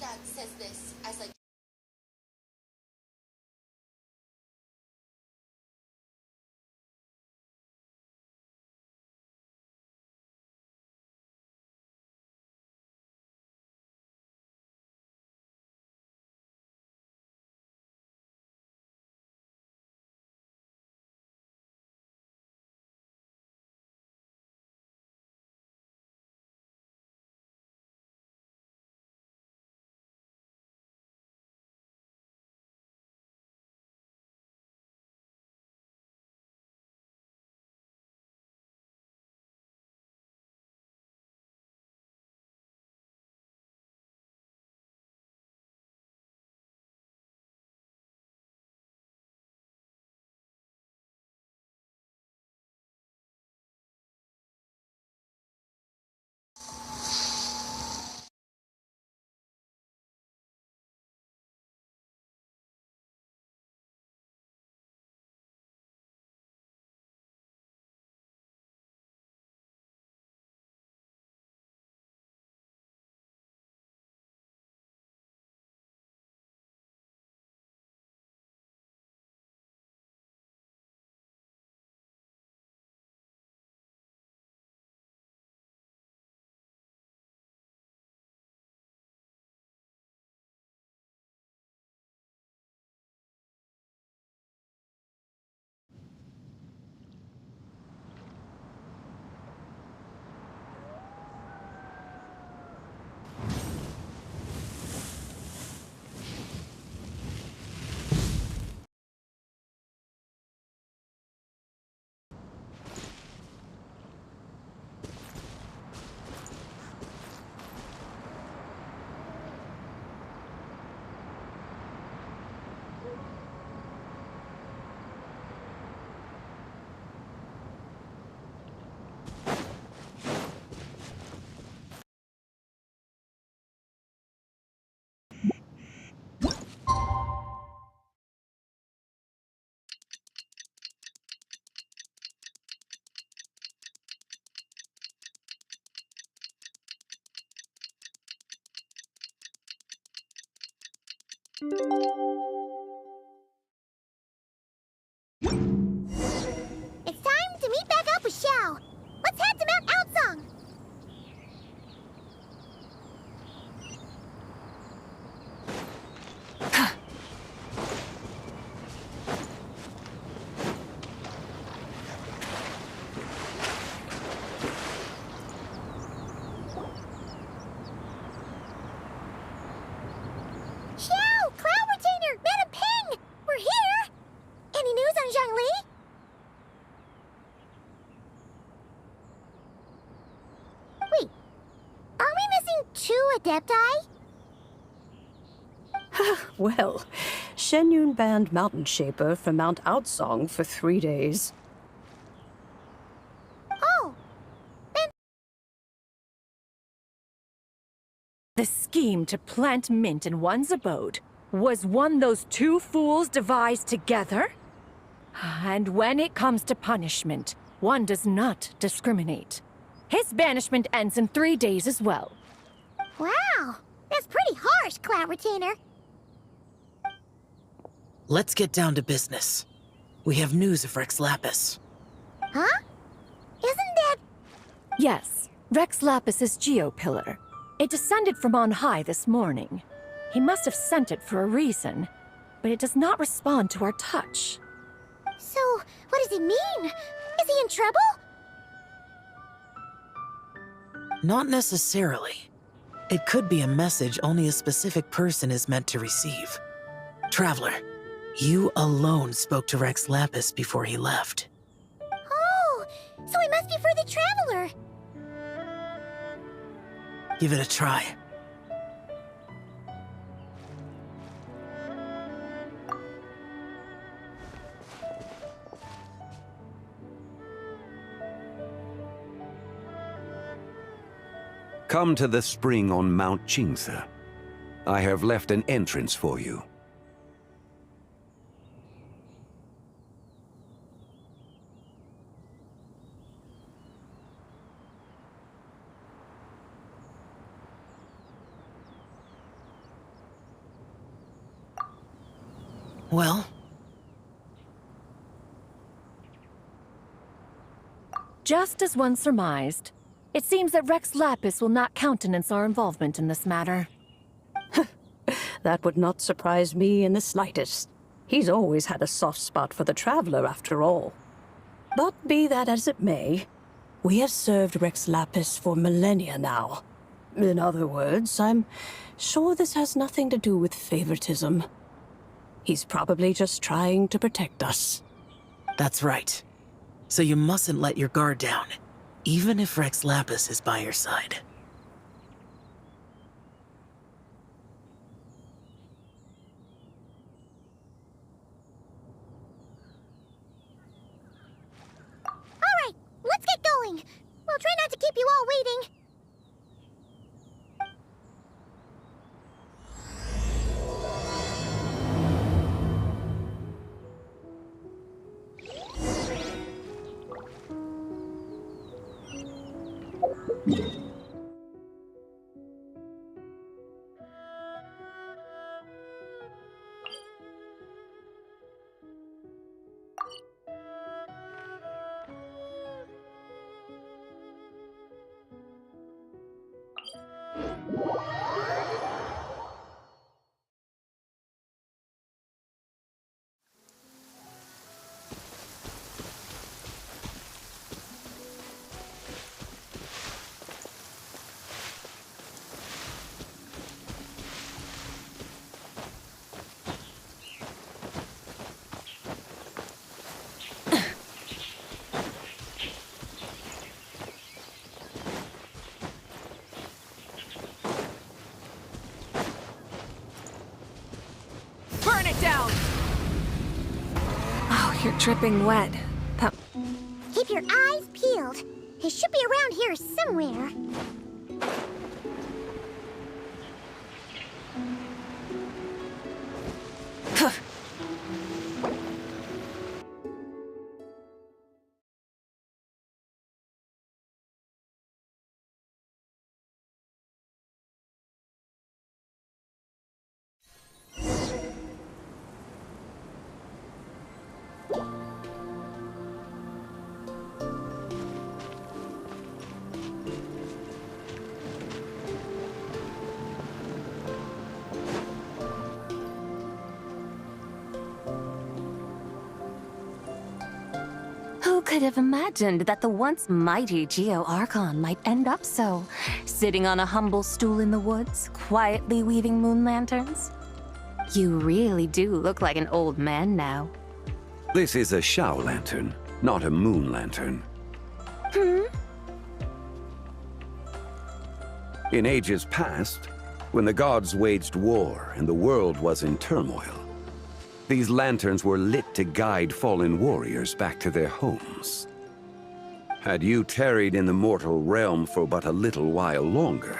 that says this as like. It's time to meet back up with Xiao. Let's head to Mount Outsong. Xiao! Cloud Retainer! Madam Ping! We're here! Any news on Zhongli? Wait, are we missing 2 Adepti? Well, Shenyun banned Mountain Shaper from Mount Outsong for 3 days. Oh, then The scheme to plant mint in one's abode was one those 2 fools devised together? And when it comes to punishment, one does not discriminate. His banishment ends in 3 days as well. wow, that's pretty harsh, Cloud Retainer. Let's get down to business. We have news of Rex Lapis. Huh? Isn't that... Yes, Rex Lapis's geopillar. It descended from on high this morning. He must have sent it for a reason, but it does not respond to our touch. So, what does it mean? Is he in trouble? Not necessarily. It could be a message only a specific person is meant to receive. Traveler, you alone spoke to Rex Lapis before he left. Oh, so it must be for the Traveler. Give it a try. Come to the spring on Mount Qingse. I have left an entrance for you. Well, Just as one surmised, it seems that Rex Lapis will not countenance our involvement in this matter. That would not surprise me in the slightest. He's always had a soft spot for the traveler, after all. But be that as it may, we have served Rex Lapis for millennia now. In other words, I'm sure this has nothing to do with favoritism. He's probably just trying to protect us. that's right. So you mustn't let your guard down, even if Rex Lapis is by your side. All right, let's get going. We'll try not to keep you all waiting. Burn it down! Oh, you're dripping wet. Keep your eyes peeled. He should be around here somewhere. Who could have imagined that the once mighty Geo-Archon might end up so, sitting on a humble stool in the woods, quietly weaving moon lanterns? You really do look like an old man now. This is a Shao lantern, not a moon lantern. In ages past, when the gods waged war and the world was in turmoil, these lanterns were lit to guide fallen warriors back to their homes. Had you tarried in the mortal realm for but a little while longer,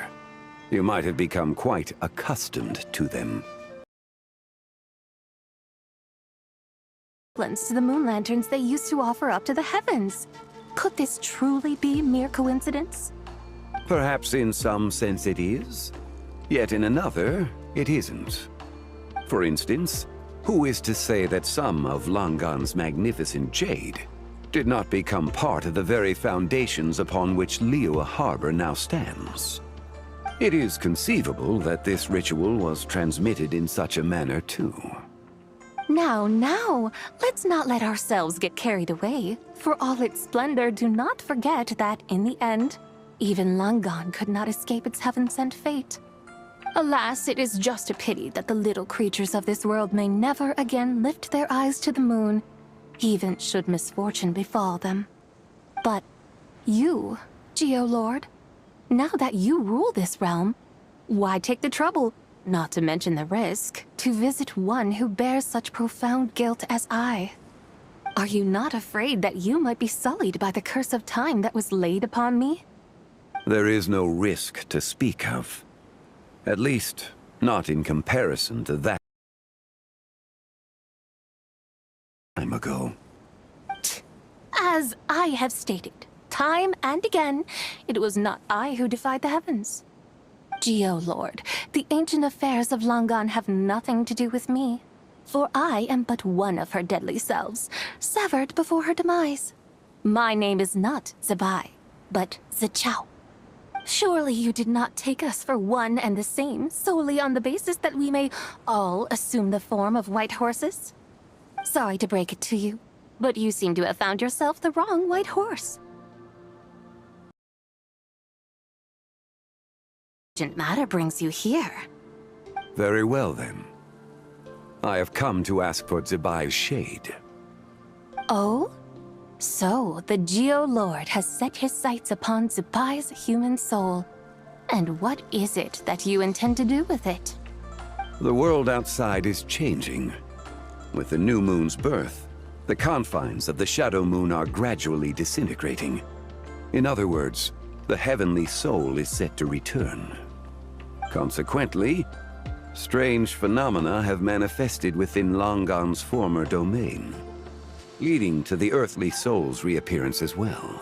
you might have become quite accustomed to them. To the moon lanterns they used to offer up to the heavens. Could this truly be mere coincidence? Perhaps in some sense it is, yet in another, it isn't. For instance, who is to say that some of Langan's magnificent jade did not become part of the very foundations upon which Liyue Harbor now stands? It is conceivable that this ritual was transmitted in such a manner too. Now, let's not let ourselves get carried away. For all its splendor, do not forget that, in the end, even Langan could not escape its heaven-sent fate. Alas, it is just a pity that the little creatures of this world may never again lift their eyes to the moon, even should misfortune befall them. But you, Geo-Lord, now that you rule this realm, why take the trouble, not to mention the risk, to visit one who bears such profound guilt as I? Are you not afraid that you might be sullied by the curse of time that was laid upon me? There is no risk to speak of. At least, not in comparison to that time ago. As I have stated, time and again, it was not I who defied the heavens. Geo-Lord, the ancient affairs of Langan have nothing to do with me. for I am but one of her deadly selves, severed before her demise. My name is not Zibai, but Zichao. Surely you did not take us for one and the same solely on the basis that we may all assume the form of white horses? Sorry to break it to you, but you seem to have found yourself the wrong white horse. Urgent matter brings you here. Very well, then. I have come to ask for Zibai's shade. Oh? So, the Geo-Lord has set his sights upon Zibai's human soul. And what is it that you intend to do with it? The world outside is changing. With the new moon's birth, the confines of the Shadow Moon are gradually disintegrating. In other words, the heavenly soul is set to return. Consequently, strange phenomena have manifested within Longon's former domain, leading to the earthly soul's reappearance as well.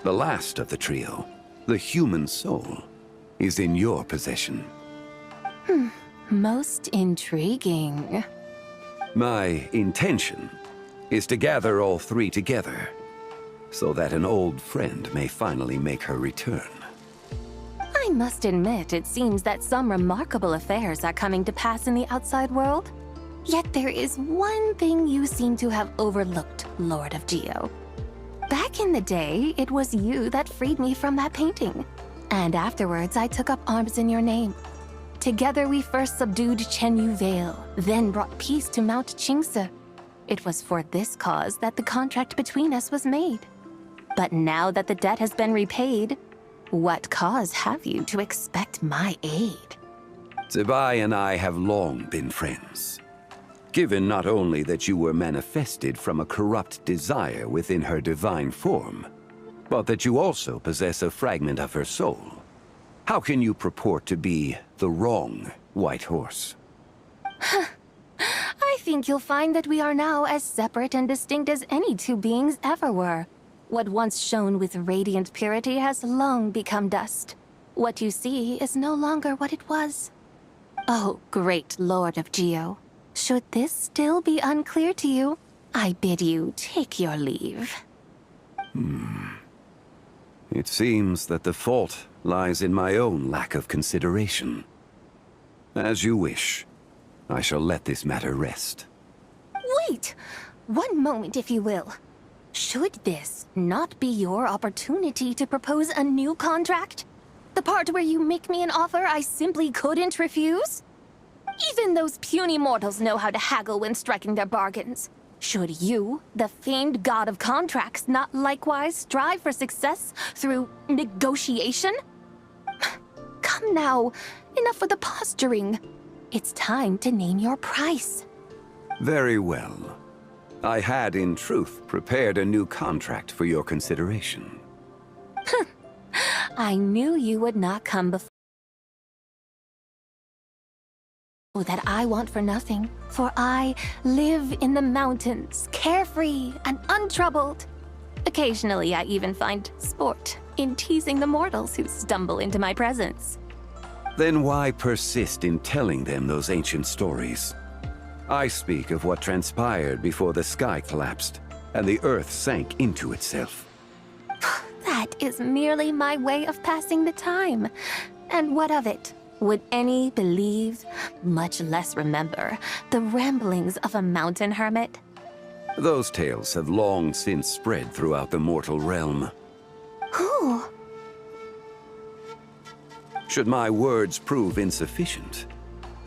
The last of the trio, the human soul, is in your possession. Most intriguing. My intention is to gather all three together, so that an old friend may finally make her return. I must admit, it seems that some remarkable affairs are coming to pass in the outside world. Yet there is one thing you seem to have overlooked, Lord of Geo. Back in the day, it was you that freed me from that painting. And afterwards, I took up arms in your name. Together we first subdued Chenyu Vale, then brought peace to Mount Qingse. It was for this cause that the contract between us was made. But now that the debt has been repaid, what cause have you to expect my aid? Zibai and I have long been friends. Given not only that you were manifested from a corrupt desire within her divine form, but that you also possess a fragment of her soul, how can you purport to be the wrong white horse? I think you'll find that we are now as separate and distinct as any two beings ever were. What once shone with radiant purity has long become dust. What you see is no longer what it was. Oh, great Lord of Geo. Should this still be unclear to you, I bid you take your leave. It seems that the fault lies in my own lack of consideration. As you wish. I shall let this matter rest. Wait! One moment, if you will. Should this not be your opportunity to propose a new contract? The part where you make me an offer I simply couldn't refuse? Even those puny mortals know how to haggle when striking their bargains. Should you, the famed god of contracts, not likewise strive for success through negotiation? Come now, enough with the posturing. It's time to name your price. Very well. I had, in truth, prepared a new contract for your consideration. I knew you would not come before. That I want for nothing, for I live in the mountains, carefree and untroubled. Occasionally, I even find sport in teasing the mortals who stumble into my presence. Then why persist in telling them those ancient stories? I speak of what transpired before the sky collapsed and the earth sank into itself. That is merely my way of passing the time. And what of it? Would any believe, much less remember, the ramblings of a mountain hermit? Those tales have long since spread throughout the mortal realm. Who? Should my words prove insufficient,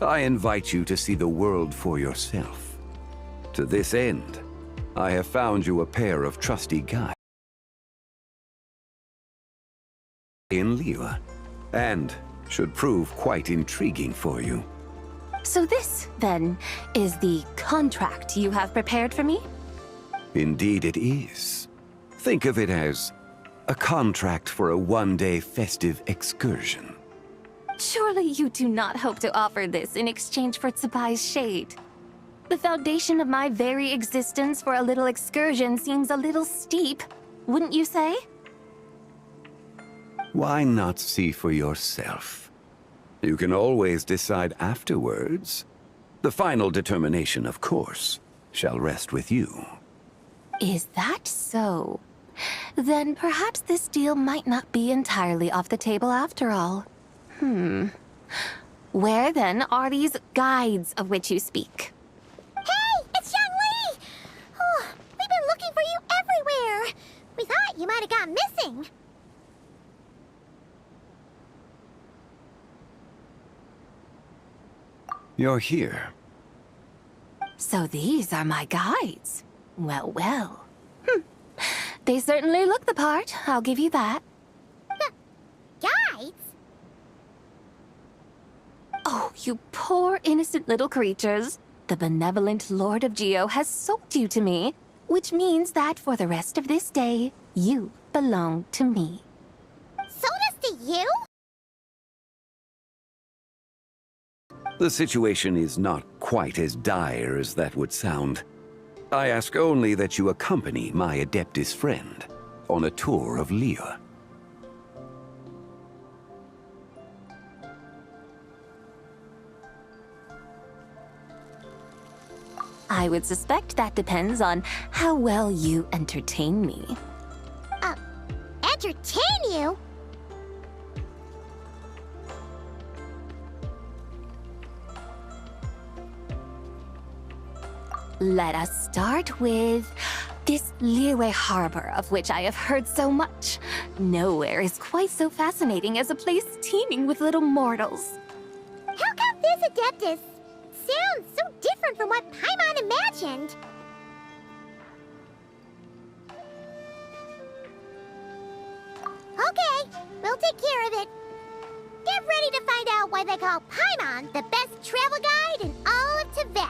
I invite you to see the world for yourself. To this end, I have found you a pair of trusty guides in Liyue, and should prove quite intriguing for you. So this, then, is the contract you have prepared for me? Indeed it is. Think of it as a contract for a one-day festive excursion. Surely you do not hope to offer this in exchange for Tsubai's shade. The foundation of my very existence for a little excursion seems a little steep, wouldn't you say? Why not see for yourself? You can always decide afterwards. The final determination, of course, shall rest with you. Is that so? Then perhaps this deal might not be entirely off the table after all. Where then are these guides of which you speak? Hey, it's Young Lee! Oh, we've been looking for you everywhere. We thought you might have gone missing. You're here. So these are my guides. Well, well. They certainly look the part, I'll give you that. Guides? Oh, you poor innocent little creatures. The benevolent Lord of Geo has sold you to me, which means that for the rest of this day, you belong to me. Sold us to you? The situation is not quite as dire as that would sound. I ask only that you accompany my Adeptus friend on a tour of Liyue. I would suspect that depends on how well you entertain me. Entertain you? Let us start with this Liyue harbor of which I have heard so much. Nowhere is quite so fascinating as a place teeming with little mortals. How come this Adeptus sounds so different from what Paimon imagined? Okay, we'll take care of it. Get ready to find out why they call Paimon the best travel guide in all of Tibet.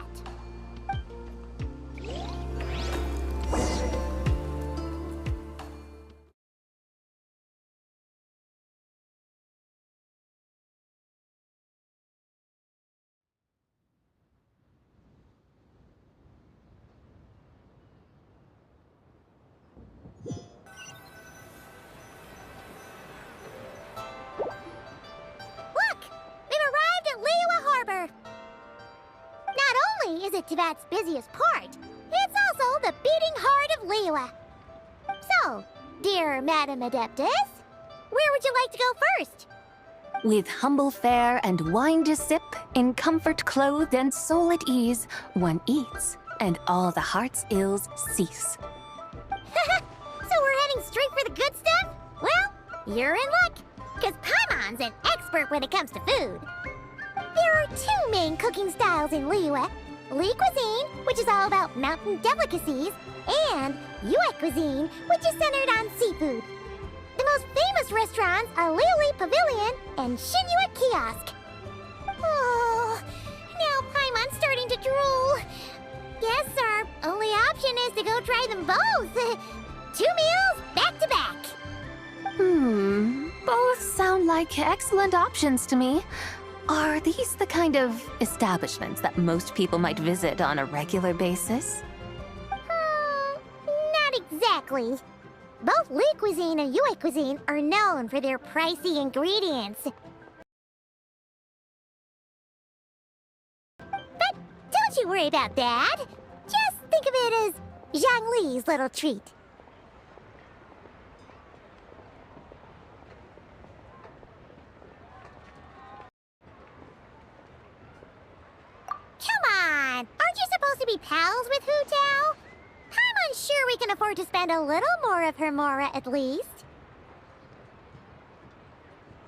Look! We've arrived at Liyue Harbor! Not only is it Tibet's busiest port, it's also the beating heart of Liyue. So, dear Madam Adeptus, where would you like to go first? With humble fare and wine to sip, in comfort clothed and soul at ease, one eats, and all the heart's ills cease. So we're heading straight for the good stuff? Well, you're in luck, because Paimon's an expert when it comes to food. There are two main cooking styles in Liyue. Li cuisine, which is all about mountain delicacies, and Yue cuisine, which is centered on seafood. The most famous restaurants are Liyue Pavilion and Shinyue Kiosk. Oh, now Paimon's starting to drool. Guess our only option is to go try them both. 2 meals, back to back. Both sound like excellent options to me. Are these the kind of establishments that most people might visit on a regular basis? Not exactly. Both Li cuisine and Yue cuisine are known for their pricey ingredients. But don't you worry about that. Just think of it as Zhang Li's little treat. Come on! Aren't you supposed to be pals with Hu Tao? I'm unsure we can afford to spend a little more of her mora at least.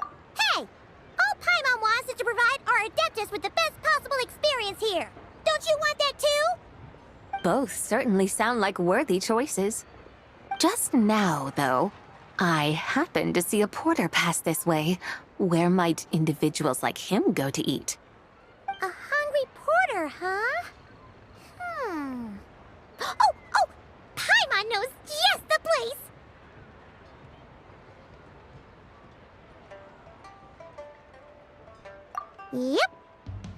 Hey! All Paimon wants is to provide our Adeptus with the best possible experience here. Don't you want that too? Both certainly sound like worthy choices. Just now, though, I happened to see a porter pass this way. Where might individuals like him go to eat? A hungry porter, huh? Oh! Paimon knows just the place! Yep.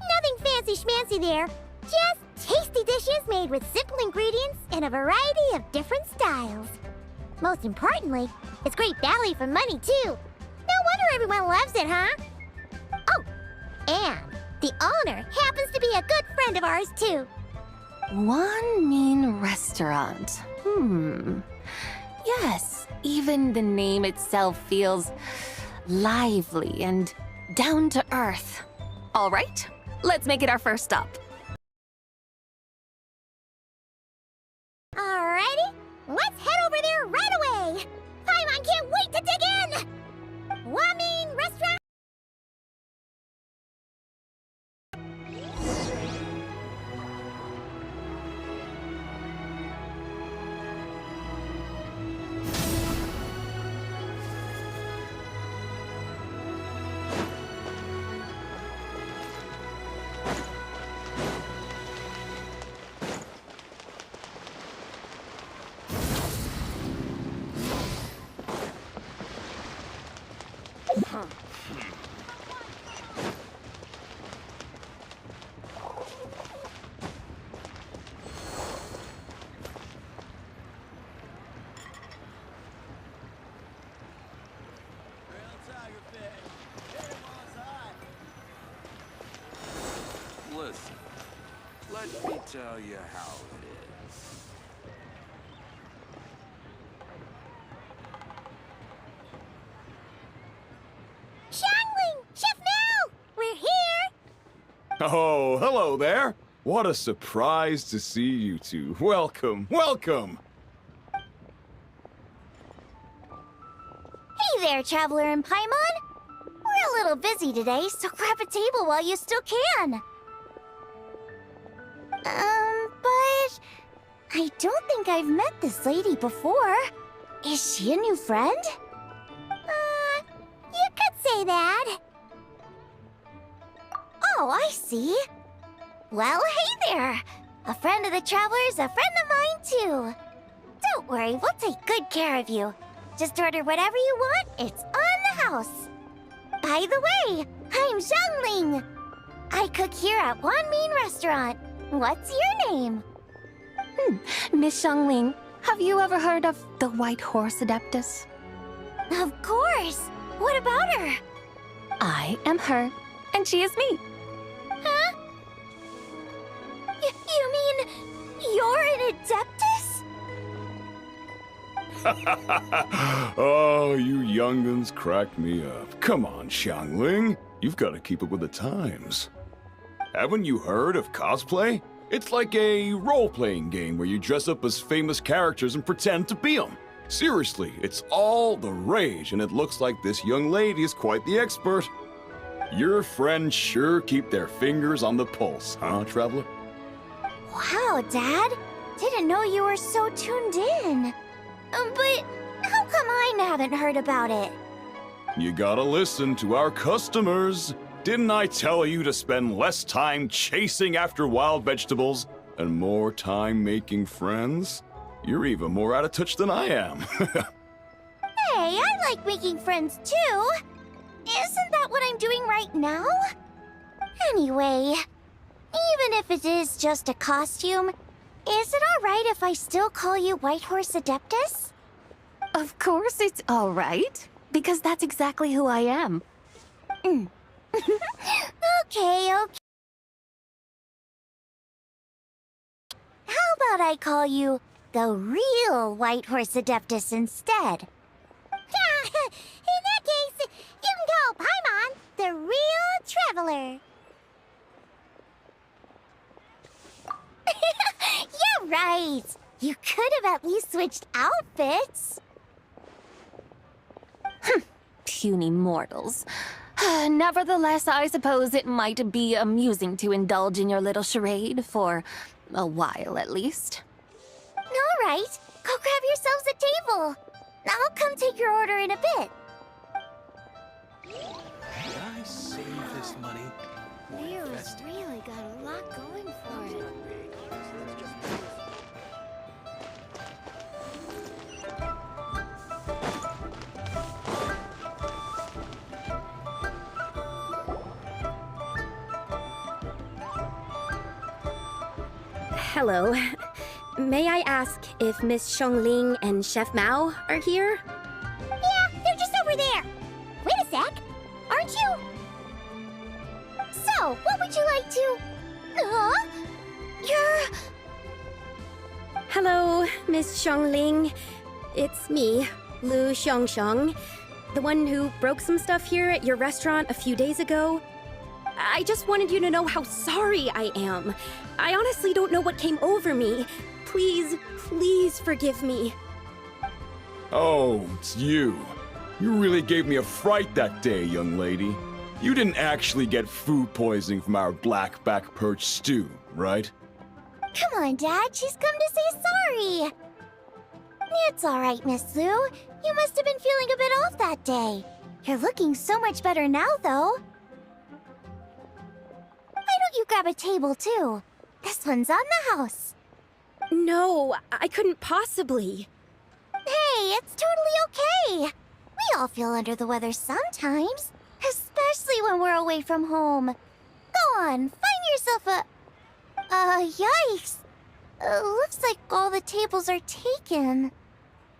Nothing fancy-schmancy there. Just tasty dishes made with simple ingredients in a variety of different styles. Most importantly, it's great value for money, too. No wonder everyone loves it, huh? Oh, and The owner happens to be a good friend of ours, too. One mean restaurant. Yes, even the name itself feels lively and down to earth. All right, let's make it our first stop. Alrighty, let's head over there right away. Paimon can't wait to dig in. One restaurant. Listen, let me tell you how it is. Xiangling! Chef Mao! We're here! Oh, hello there. What a surprise to see you two. Welcome, welcome. Hey there, Traveler and Paimon! We're a little busy today, so grab a table while you still can. But I don't think I've met this lady before. Is she a new friend? You could say that. Oh, I see. Well, hey there. A friend of the Traveler's a friend of mine, too. Don't worry, we'll take good care of you. Just order whatever you want, it's on the house. By the way, I'm Xiangling. I cook here at One Mean Restaurant. What's your name? Miss Xiangling, have you ever heard of the White Horse Adeptus? Of course. What about her? I am her, and she is me. Huh? You mean you're an Adeptus? Oh, you young'uns crack me up. Come on, Xiangling. You've got to keep up with the times. Haven't you heard of cosplay? It's like a role-playing game where you dress up as famous characters and pretend to be them. Seriously, it's all the rage, and it looks like this young lady is quite the expert. Your friends sure keep their fingers on the pulse, huh, Traveler? Wow, Dad. Didn't know you were so tuned in. But how come I haven't heard about it? You gotta listen to our customers. Didn't I tell you to spend less time chasing after wild vegetables and more time making friends? You're even more out of touch than I am. Hey, I like making friends too. Isn't that what I'm doing right now? Anyway, even if it is just a costume, is it alright if I still call you White Horse Adeptus? Of course it's all right, because that's exactly who I am. Okay. How about I call you the real White Horse Adeptus instead? In that case, you can call Paimon the real Traveler. You're right. You could have at least switched outfits. Puny mortals. Nevertheless, I suppose it might be amusing to indulge in your little charade for a while, at least. All right, go grab yourselves a table. I'll come take your order in a bit. Did I save this money? Lyra's really got a lot going for it. Hello. May I ask if Miss Xiangling and Chef Mao are here? Yeah, they're just over there. Wait a sec. Aren't you? So, what would you Huh? You're... Hello, Miss Xiangling. It's me, Lu Xiangxiang, the one who broke some stuff here at your restaurant a few days ago. I just wanted you to know how sorry I am. I honestly don't know what came over me. Please, please forgive me. Oh, it's you. You really gave me a fright that day, young lady. You didn't actually get food poisoning from our black-back perch stew, right? Come on, Dad. She's come to say sorry. It's all right, Miss Lu. You must have been feeling a bit off that day. You're looking so much better now, though. Why don't you grab a table, too? This one's on the house. No, I couldn't possibly. Hey, it's totally okay. We all feel under the weather sometimes, especially when we're away from home. Go on, find yourself a... yikes. Looks like all the tables are taken.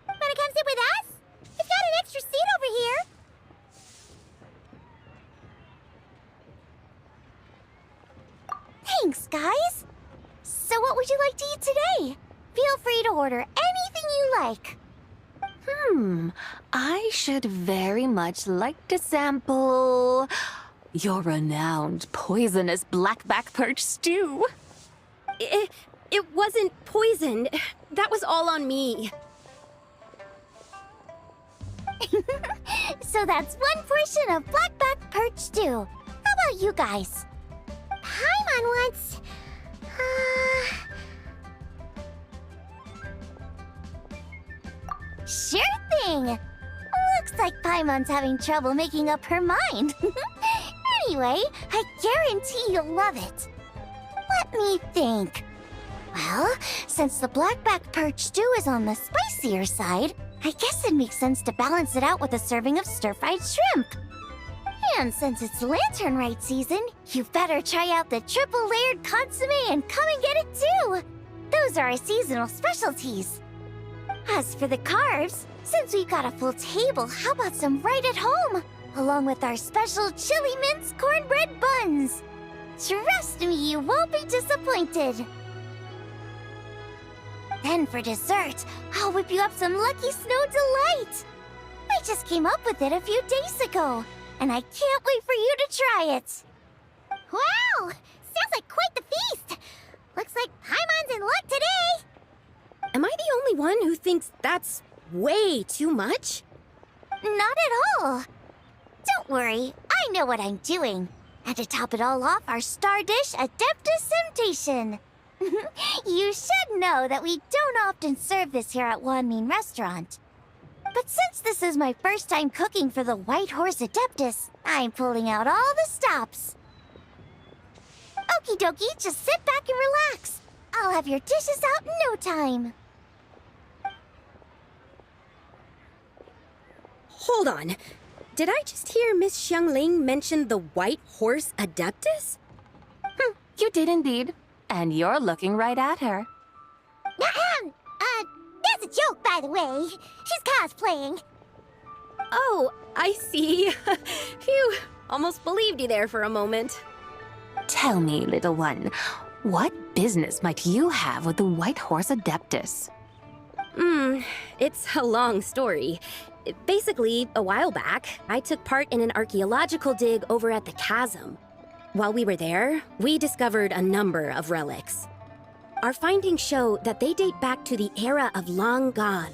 Wanna come sit with us? We've got an extra seat over here. Thanks, guys. So what would you like to eat today? Feel free to order anything you like. I should very much like to sample your renowned poisonous blackback perch stew. It wasn't poisoned. That was all on me. So that's one portion of blackback perch stew. How about you guys? Paimon wants... Sure thing! Looks like Paimon's having trouble making up her mind. Anyway, I guarantee you'll love it. Let me think. Well, since the blackback perch stew is on the spicier side, I guess it makes sense to balance it out with a serving of stir-fried shrimp. And since it's lantern rite season, you better try out the triple-layered consomme and come and get it too! Those are our seasonal specialties. As for the carbs, since we've got a full table, how about some right at home? Along with our special chili mince cornbread buns. Trust me, you won't be disappointed. Then for dessert, I'll whip you up some Lucky Snow Delight. I just came up with it a few days ago, and I can't wait for you to try it. Wow! Sounds like quite the feast. Looks like Paimon's in luck today. Am I the only one who thinks that's way too much? Not at all. Don't worry, I know what I'm doing. And to top it all off, our star dish, Adeptus Temptation. You should know that we don't often serve this here at Wanmin Restaurant. But since this is my first time cooking for the White Horse Adeptus, I'm pulling out all the stops. Okie dokie, just sit back and relax. I'll have your dishes out in no time. Hold on. Did I just hear Miss Xiangling mention the White Horse Adeptus? You did indeed. And you're looking right at her. That's a joke, by the way. She's cosplaying. Oh, I see. Phew, almost believed you there for a moment. Tell me, little one, what business might you have with the White Horse Adeptus? It's a long story. Basically, a while back, I took part in an archaeological dig over at the chasm. While we were there, we discovered a number of relics. Our findings show that they date back to the era of Long Gone,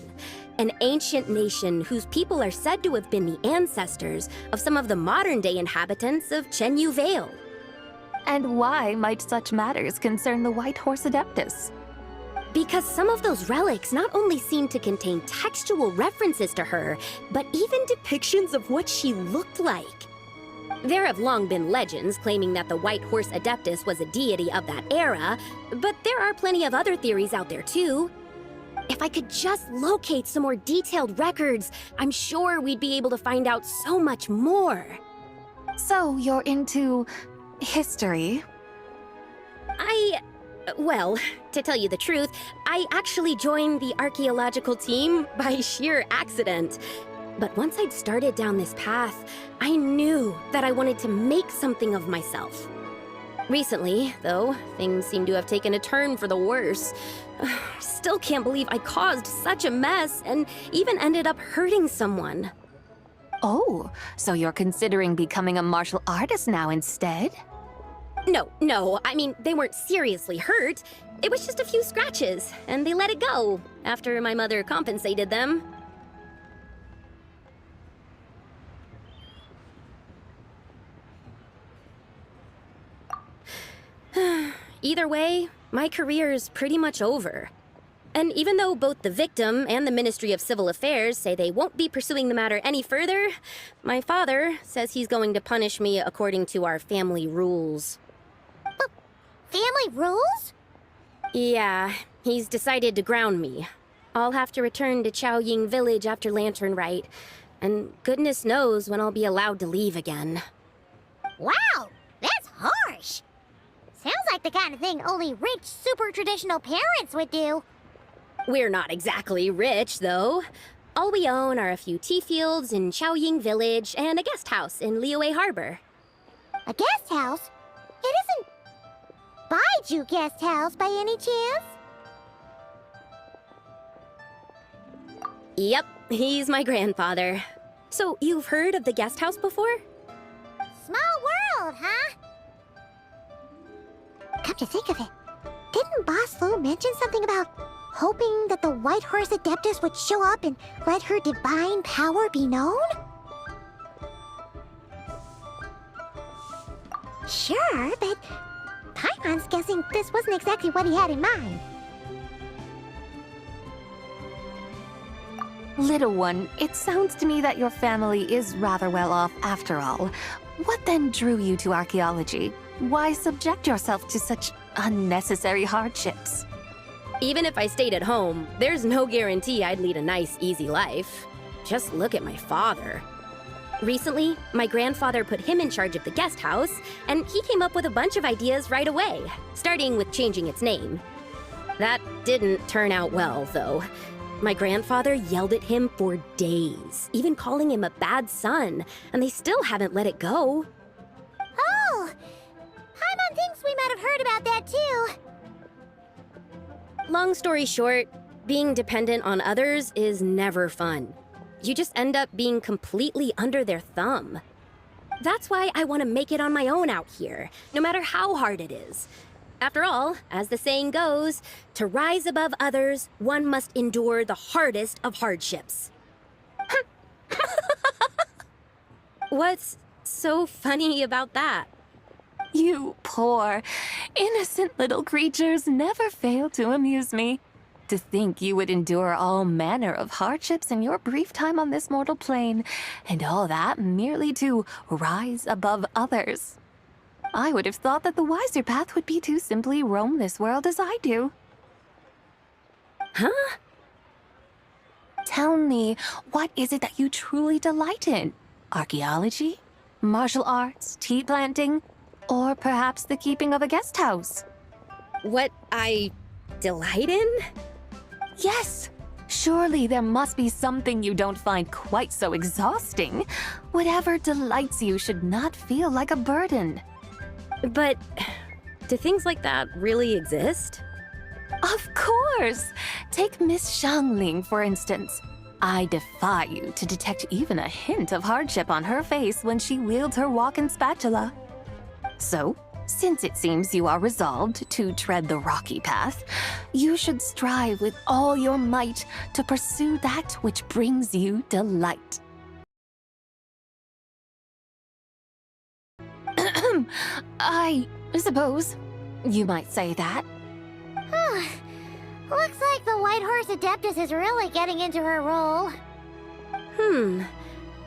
an ancient nation whose people are said to have been the ancestors of some of the modern-day inhabitants of Chenyu Vale. And why might such matters concern the White Horse Adeptus? Because some of those relics not only seem to contain textual references to her, but even depictions of what she looked like. There have long been legends claiming that the White Horse Adeptus was a deity of that era, but there are plenty of other theories out there too. If I could just locate some more detailed records, I'm sure we'd be able to find out so much more. So you're into history? Well, to tell you the truth, I actually joined the archaeological team by sheer accident. But once I'd started down this path, I knew that I wanted to make something of myself. Recently, though, things seem to have taken a turn for the worse. Still can't believe I caused such a mess and even ended up hurting someone. Oh, so you're considering becoming a martial artist now instead? No, I mean, they weren't seriously hurt. It was just a few scratches, and they let it go after my mother compensated them. Either way, my career's pretty much over. And even though both the victim and the Ministry of Civil Affairs say they won't be pursuing the matter any further, my father says he's going to punish me according to our family rules. Family rules? Yeah, he's decided to ground me. I'll have to return to Chaoying Village after Lantern Rite, and goodness knows when I'll be allowed to leave again. Wow, that's harsh. Sounds like the kind of thing only rich, super traditional parents would do. We're not exactly rich, though. All we own are a few tea fields in Chaoying Village and a guest house in Liyue Harbor. A guest house? It isn't Baiju Guest House by any chance? Yep, he's my grandfather. So, you've heard of the guest house before? Small world, huh? Come to think of it, didn't Boss Lu mention something about hoping that the White Horse Adeptus would show up and let her divine power be known? Sure, but Paimon's guessing this wasn't exactly what he had in mind. Little one, it sounds to me that your family is rather well off after all. What then drew you to archaeology? Why subject yourself to such unnecessary hardships? Even if I stayed at home, there's no guarantee I'd lead a nice, easy life. Just look at my father. Recently, my grandfather put him in charge of the guest house, and he came up with a bunch of ideas right away, starting with changing its name. That didn't turn out well, though. My grandfather yelled at him for days, even calling him a bad son, and they still haven't let it go. Oh! Paimon thinks we might have heard about that too. Long story short, being dependent on others is never fun. You just end up being completely under their thumb. That's why I want to make it on my own out here, no matter how hard it is. After all, as the saying goes, to rise above others, one must endure the hardest of hardships. What's so funny about that? You poor, innocent little creatures never fail to amuse me. To think you would endure all manner of hardships in your brief time on this mortal plane, and all that merely to rise above others. I would have thought that the wiser path would be to simply roam this world as I do. Huh? Tell me, what is it that you truly delight in? Archaeology? Martial arts? Tea planting? Or perhaps the keeping of a guest house? What I delight in? Yes! Surely there must be something you don't find quite so exhausting. Whatever delights you should not feel like a burden. But do things like that really exist? Of course! Take Miss Xiangling, for instance. I defy you to detect even a hint of hardship on her face when she wields her walking spatula. So, since it seems you are resolved to tread the rocky path, you should strive with all your might to pursue that which brings you delight. I suppose you might say that. Looks like the White Horse Adeptus is really getting into her role.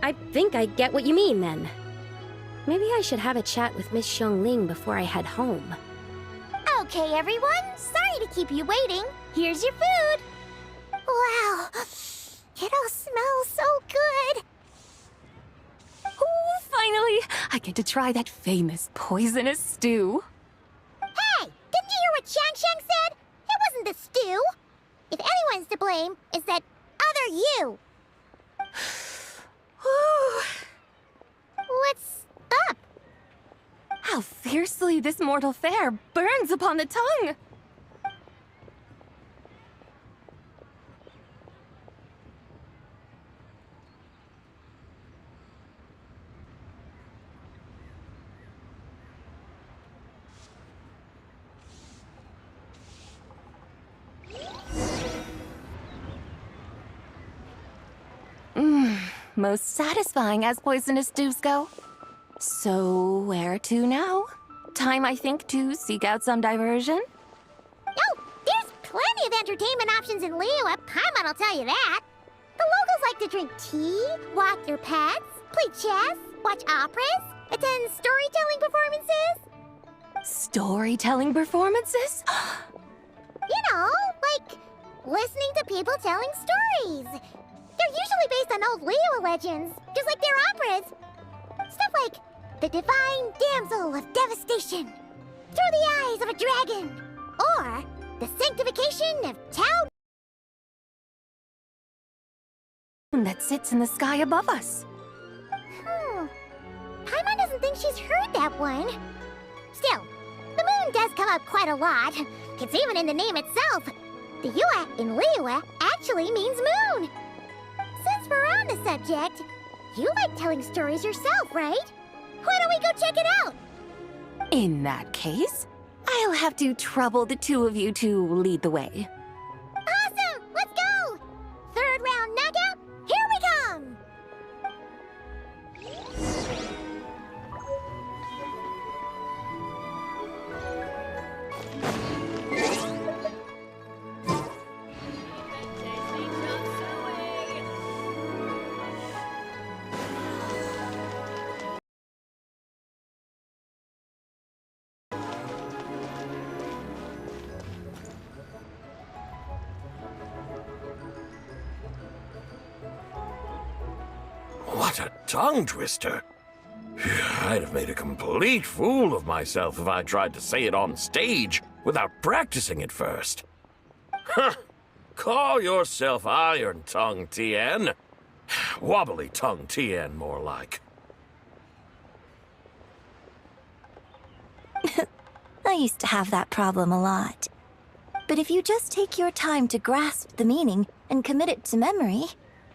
I think I get what you mean, then. Maybe I should have a chat with Miss Xiangling before I head home. Okay, everyone. Sorry to keep you waiting. Here's your food. Wow. It all smells so good. Oh, finally! I get to try that famous poisonous stew. Hey, didn't you hear what Shang said? It wasn't the stew. If anyone's to blame, it's that other you. What's up? How fiercely Truly, this mortal fare burns upon the tongue. Most satisfying as poisonous stews go. So, where to now? Time, I think, to seek out some diversion? Oh, there's plenty of entertainment options in Liyue. Paimon will tell you that. The locals like to drink tea, walk their pets, play chess, watch operas, attend storytelling performances. Storytelling performances? You know, like listening to people telling stories. They're usually based on old Liyue legends, just like their operas. Stuff like the Divine Damsel of Devastation, Through the Eyes of a Dragon, or the Sanctification of Tao That sits in the sky above us. Paimon doesn't think she's heard that one. Still, the moon does come up quite a lot. It's even in the name itself. The Yue in Liyue actually means moon. Since we're on the subject, you like telling stories yourself, right? Why don't we go check it out? In that case, I'll have to trouble the two of you to lead the way. Awesome! Let's go! Third round knockout, here we come! What a tongue twister. I'd have made a complete fool of myself if I tried to say it on stage without practicing it first. Huh. Call yourself Iron Tongue, Tien. Wobbly Tongue, Tien, more like. I used to have that problem a lot. But if you just take your time to grasp the meaning and commit it to memory,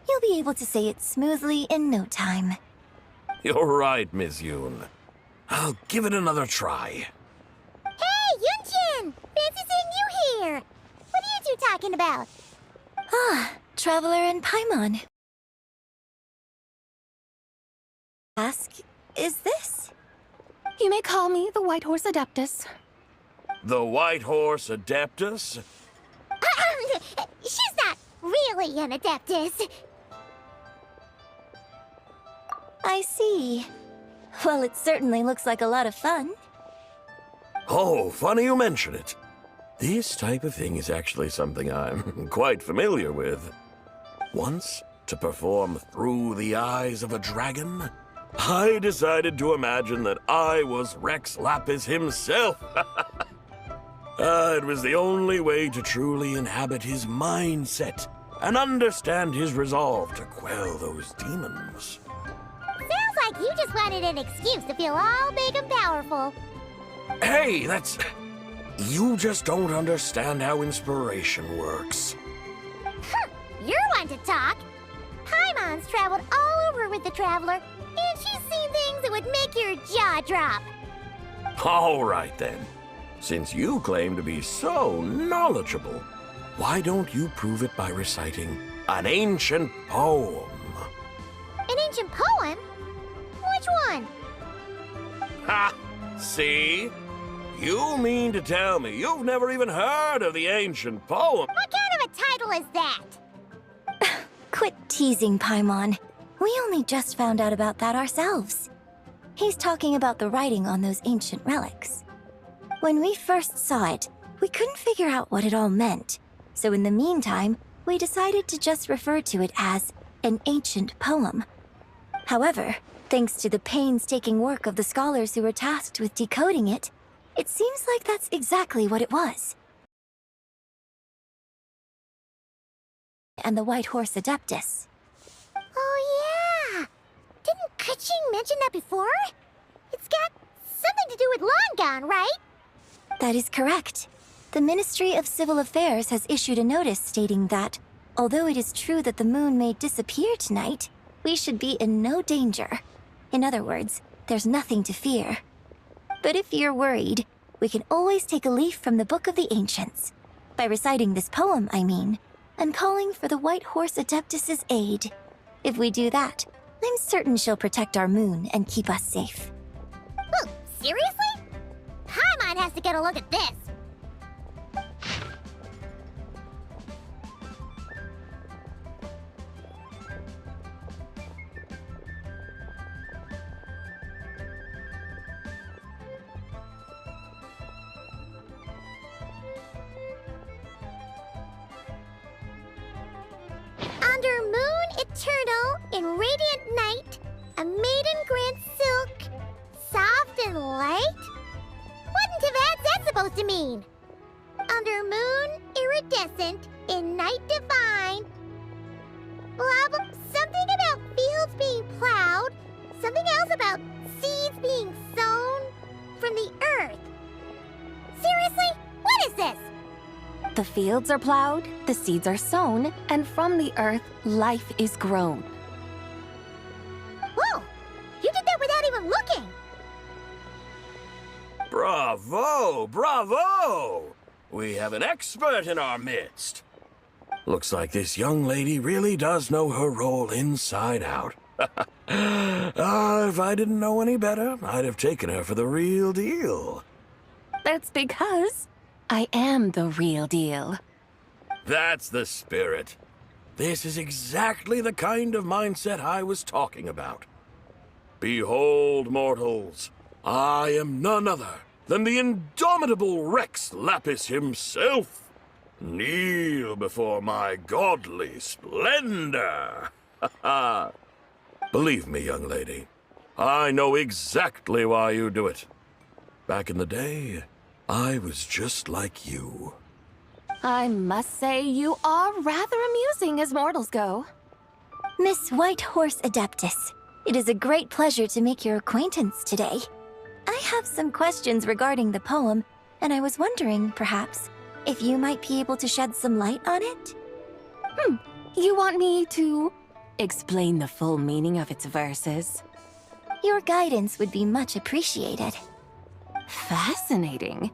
you'll be able to say it smoothly in no time. You're right, Miss Yoon. I'll give it another try. Hey, Yunjin! Fancy seeing you here! What are you two talking about? Ah, Traveler and Paimon. Ask, is this? You may call me the White Horse Adeptus. The White Horse Adeptus? She's not really an Adeptus. I see. Well, it certainly looks like a lot of fun. Oh, funny you mention it. This type of thing is actually something I'm quite familiar with. Once, to perform Through the Eyes of a Dragon, I decided to imagine that I was Rex Lapis himself. It was the only way to truly inhabit his mindset and understand his resolve to quell those demons. Sounds like you just wanted an excuse to feel all big and powerful. Hey, that's... You just don't understand how inspiration works. You're one to talk. Paimon's traveled all over with the Traveler, and she's seen things that would make your jaw drop. All right, then. Since you claim to be so knowledgeable, why don't you prove it by reciting an ancient poem? An ancient poem? Which one? Ha! See? You mean to tell me you've never even heard of the ancient poem? What kind of a title is that? Quit teasing, Paimon. We only just found out about that ourselves. He's talking about the writing on those ancient relics. When we first saw it, we couldn't figure out what it all meant. So in the meantime, we decided to just refer to it as an ancient poem. However, thanks to the painstaking work of the scholars who were tasked with decoding it, it seems like that's exactly what it was. And the White Horse Adeptus. Oh yeah! Didn't Kuching mention that before? It's got something to do with Longon, right? That is correct. The Ministry of Civil Affairs has issued a notice stating that, although it is true that the moon may disappear tonight, we should be in no danger. In other words, there's nothing to fear. But if you're worried, we can always take a leaf from the Book of the Ancients. By reciting this poem, I mean, and calling for the White Horse Adeptus's aid. If we do that, I'm certain she'll protect our moon and keep us safe. Ooh, seriously? Paimon has to get a look at this. Under moon eternal in radiant night, a maiden grants silk, soft and light? What in Tibet's that supposed to mean? Under moon iridescent in night divine. Blah blah, something about fields being plowed, something else about seeds being sown from the earth. Seriously? What is this? The fields are plowed, the seeds are sown, and from the earth, life is grown. Whoa! You did that without even looking! Bravo! Bravo! We have an expert in our midst. Looks like this young lady really does know her role inside out. If I didn't know any better, I'd have taken her for the real deal. That's because I am the real deal. That's the spirit. This is exactly the kind of mindset I was talking about. Behold, mortals, I am none other than the indomitable Rex Lapis himself. Kneel before my godly splendor. Believe me, young lady, I know exactly why you do it. Back in the day, I was just like you. I must say you are rather amusing as mortals go. Miss White Horse Adeptus, it is a great pleasure to make your acquaintance today. I have some questions regarding the poem, and I was wondering, perhaps, if you might be able to shed some light on it? You want me to explain the full meaning of its verses? Your guidance would be much appreciated. Fascinating.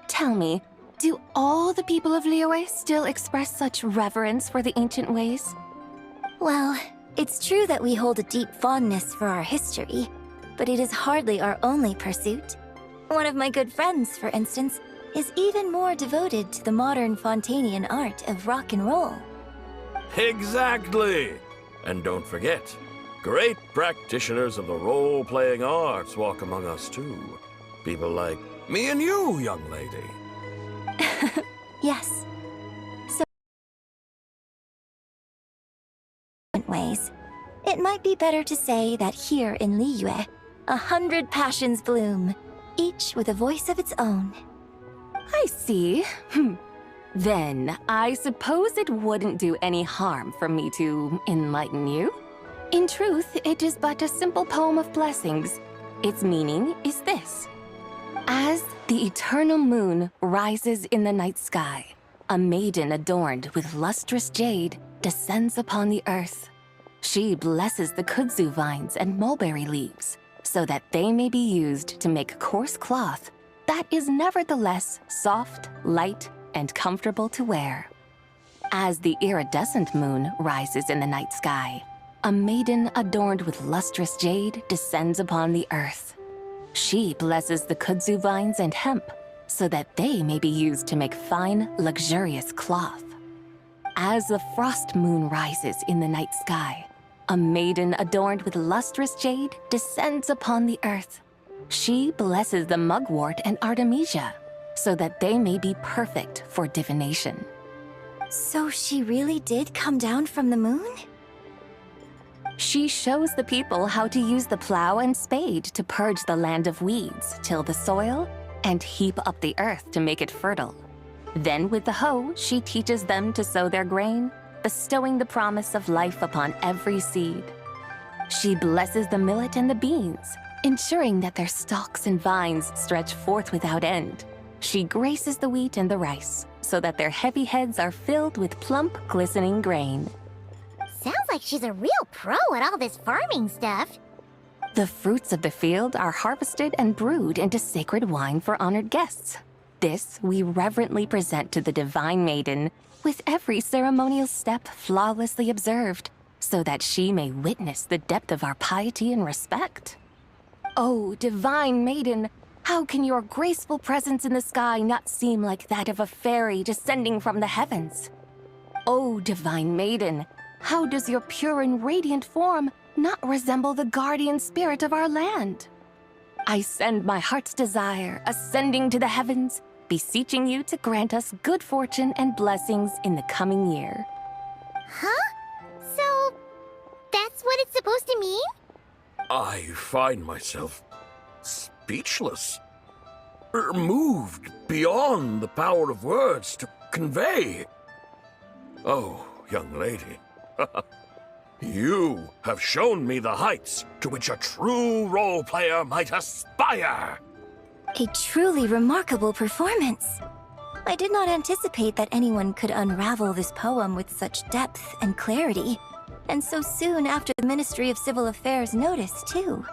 Tell me, do all the people of Liyue still express such reverence for the ancient ways? Well, it's true that we hold a deep fondness for our history, but it is hardly our only pursuit. One of my good friends, for instance, is even more devoted to the modern Fontanian art of rock and roll. Exactly! And don't forget, great practitioners of the role-playing arts walk among us too. People like me and you, young lady. Yes. So, ways. It might be better to say that here in Liyue, 100 passions bloom, each with a voice of its own. I see. Then, I suppose it wouldn't do any harm for me to enlighten you. In truth, it is but a simple poem of blessings. Its meaning is this. As the eternal moon rises in the night sky, a maiden adorned with lustrous jade descends upon the earth. She blesses the kudzu vines and mulberry leaves so that they may be used to make coarse cloth that is nevertheless soft, light, and comfortable to wear. As the iridescent moon rises in the night sky, a maiden adorned with lustrous jade descends upon the earth. She blesses the kudzu vines and hemp so that they may be used to make fine, luxurious cloth. As the frost moon rises in the night sky, a maiden adorned with lustrous jade descends upon the earth. She blesses the mugwort and artemisia so that they may be perfect for divination. So she really did come down from the moon? She shows the people how to use the plow and spade to purge the land of weeds, till the soil, and heap up the earth to make it fertile. Then with the hoe, she teaches them to sow their grain, bestowing the promise of life upon every seed. She blesses the millet and the beans, ensuring that their stalks and vines stretch forth without end. She graces the wheat and the rice, so that their heavy heads are filled with plump, glistening grain. Sounds like she's a real pro at all this farming stuff. The fruits of the field are harvested and brewed into sacred wine for honored guests. This we reverently present to the divine maiden, with every ceremonial step flawlessly observed, so that she may witness the depth of our piety and respect. Oh, divine maiden, how can your graceful presence in the sky not seem like that of a fairy descending from the heavens? Oh, divine maiden, how does your pure and radiant form not resemble the guardian spirit of our land? I send my heart's desire, ascending to the heavens, beseeching you to grant us good fortune and blessings in the coming year. Huh? So, that's what it's supposed to mean? I find myself speechless. Moved beyond the power of words to convey. Oh, young lady. You have shown me the heights to which a true role player might aspire. A truly remarkable performance. I did not anticipate that anyone could unravel this poem with such depth and clarity, and so soon after the Ministry of Civil Affairs noticed, too.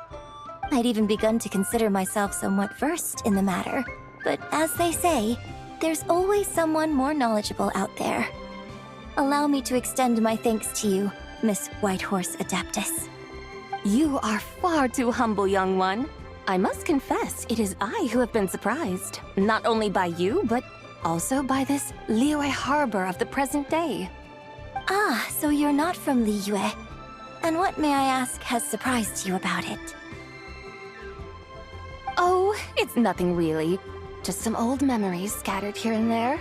I'd even begun to consider myself somewhat versed in the matter, but as they say, there's always someone more knowledgeable out there. Allow me to extend my thanks to you, Miss Whitehorse Adeptus. You are far too humble, young one. I must confess, it is I who have been surprised, not only by you, but also by this Liyue harbor of the present day. Ah, so you're not from Liyue. And what, may I ask, has surprised you about it? Oh, it's nothing really. Just some old memories scattered here and there.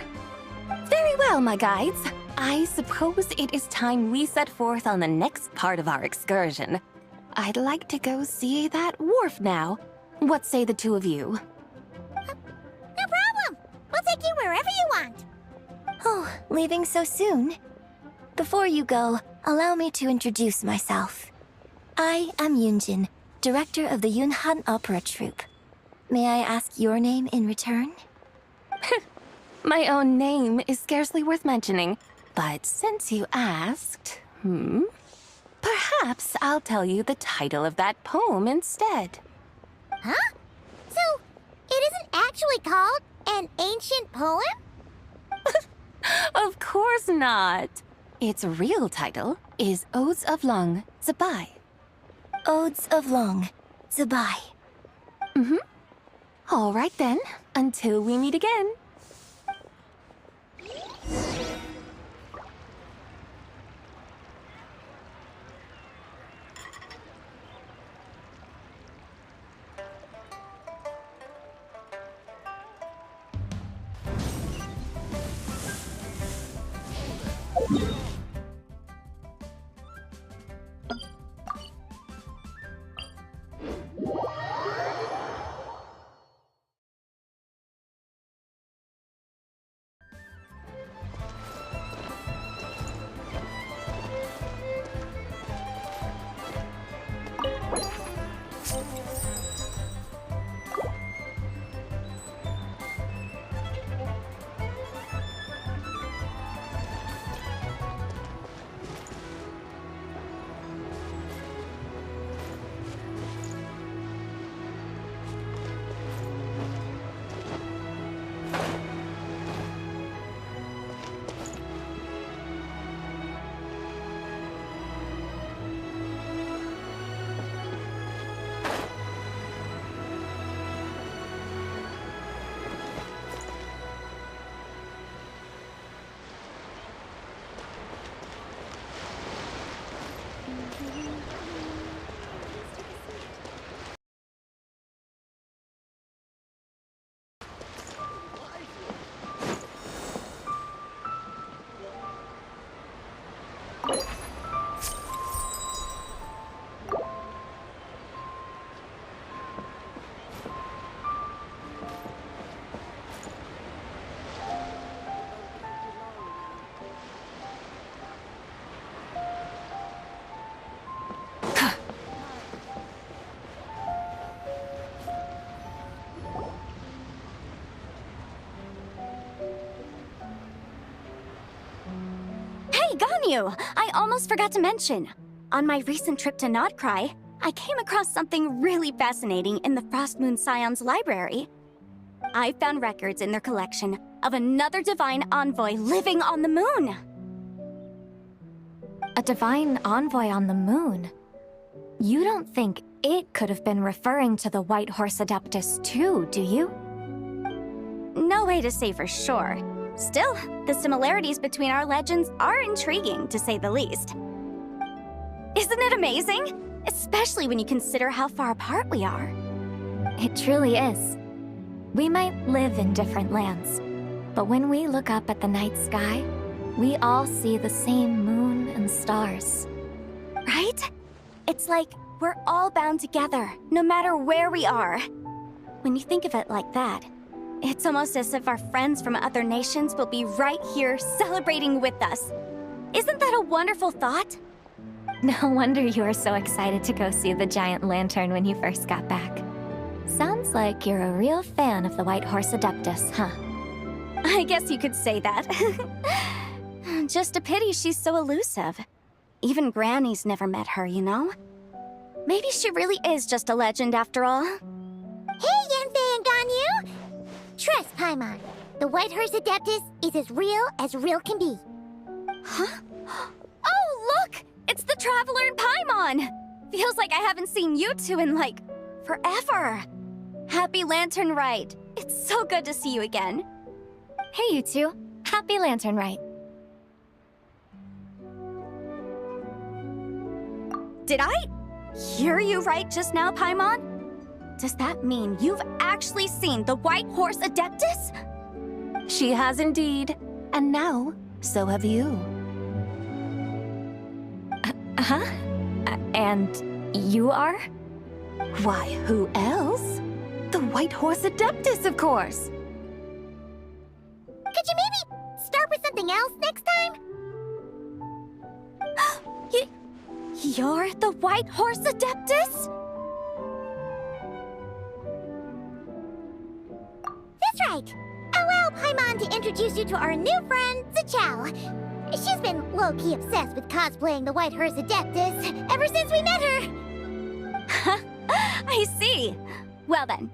Very well, my guides. I suppose it is time we set forth on the next part of our excursion. I'd like to go see that wharf now. What say the two of you? No problem! We'll take you wherever you want. Oh, leaving so soon? Before you go, allow me to introduce myself. I am Yunjin, director of the Yunhan Opera Troupe. May I ask your name in return? My own name is scarcely worth mentioning, but since you asked, perhaps I'll tell you the title of that poem instead. Huh? So, it isn't actually called an ancient poem? Of course not. Its real title is Odes of Long Zabai. Odes of Long Zabai. All right then, until we meet again. Hey, Ganyu! I almost forgot to mention. On my recent trip to Notcry, I came across something really fascinating in the Frost Moon Scion's library. I found records in their collection of another divine envoy living on the moon. A divine envoy on the moon? You don't think it could have been referring to the White Horse Adeptus too, do you? No way to say for sure. Still, the similarities between our legends are intriguing, to say the least. Isn't it amazing? Especially when you consider how far apart we are. It truly is. We might live in different lands, but when we look up at the night sky, we all see the same moon and stars. Right? It's like we're all bound together, no matter where we are. When you think of it like that, it's almost as if our friends from other nations will be right here celebrating with us. Isn't that a wonderful thought? No wonder you were so excited to go see the giant lantern when you first got back. Sounds like you're a real fan of the White Horse Adeptus, huh? I guess you could say that. Just a pity she's so elusive. Even Granny's never met her, you know? Maybe she really is just a legend after all. Hey, Yanfei and Ganyu! Trust, Paimon. The White Horse Adeptus is as real can be. Huh? Oh, look! It's the Traveler and Paimon! Feels like I haven't seen you two in, like, forever. Happy Lantern Rite. It's so good to see you again. Hey, you two. Happy Lantern Rite. Did I hear you right just now, Paimon? Does that mean you've actually seen the White Horse Adeptus? She has indeed. And now, so have you. Huh? And you are? Why, who else? The White Horse Adeptus, of course! Could you maybe start with something else next time? You're the White Horse Adeptus? That's right. Allow Paimon to introduce you to our new friend, Zichao. She's been low-key obsessed with cosplaying the White Horse Adeptus ever since we met her. I see. Well then,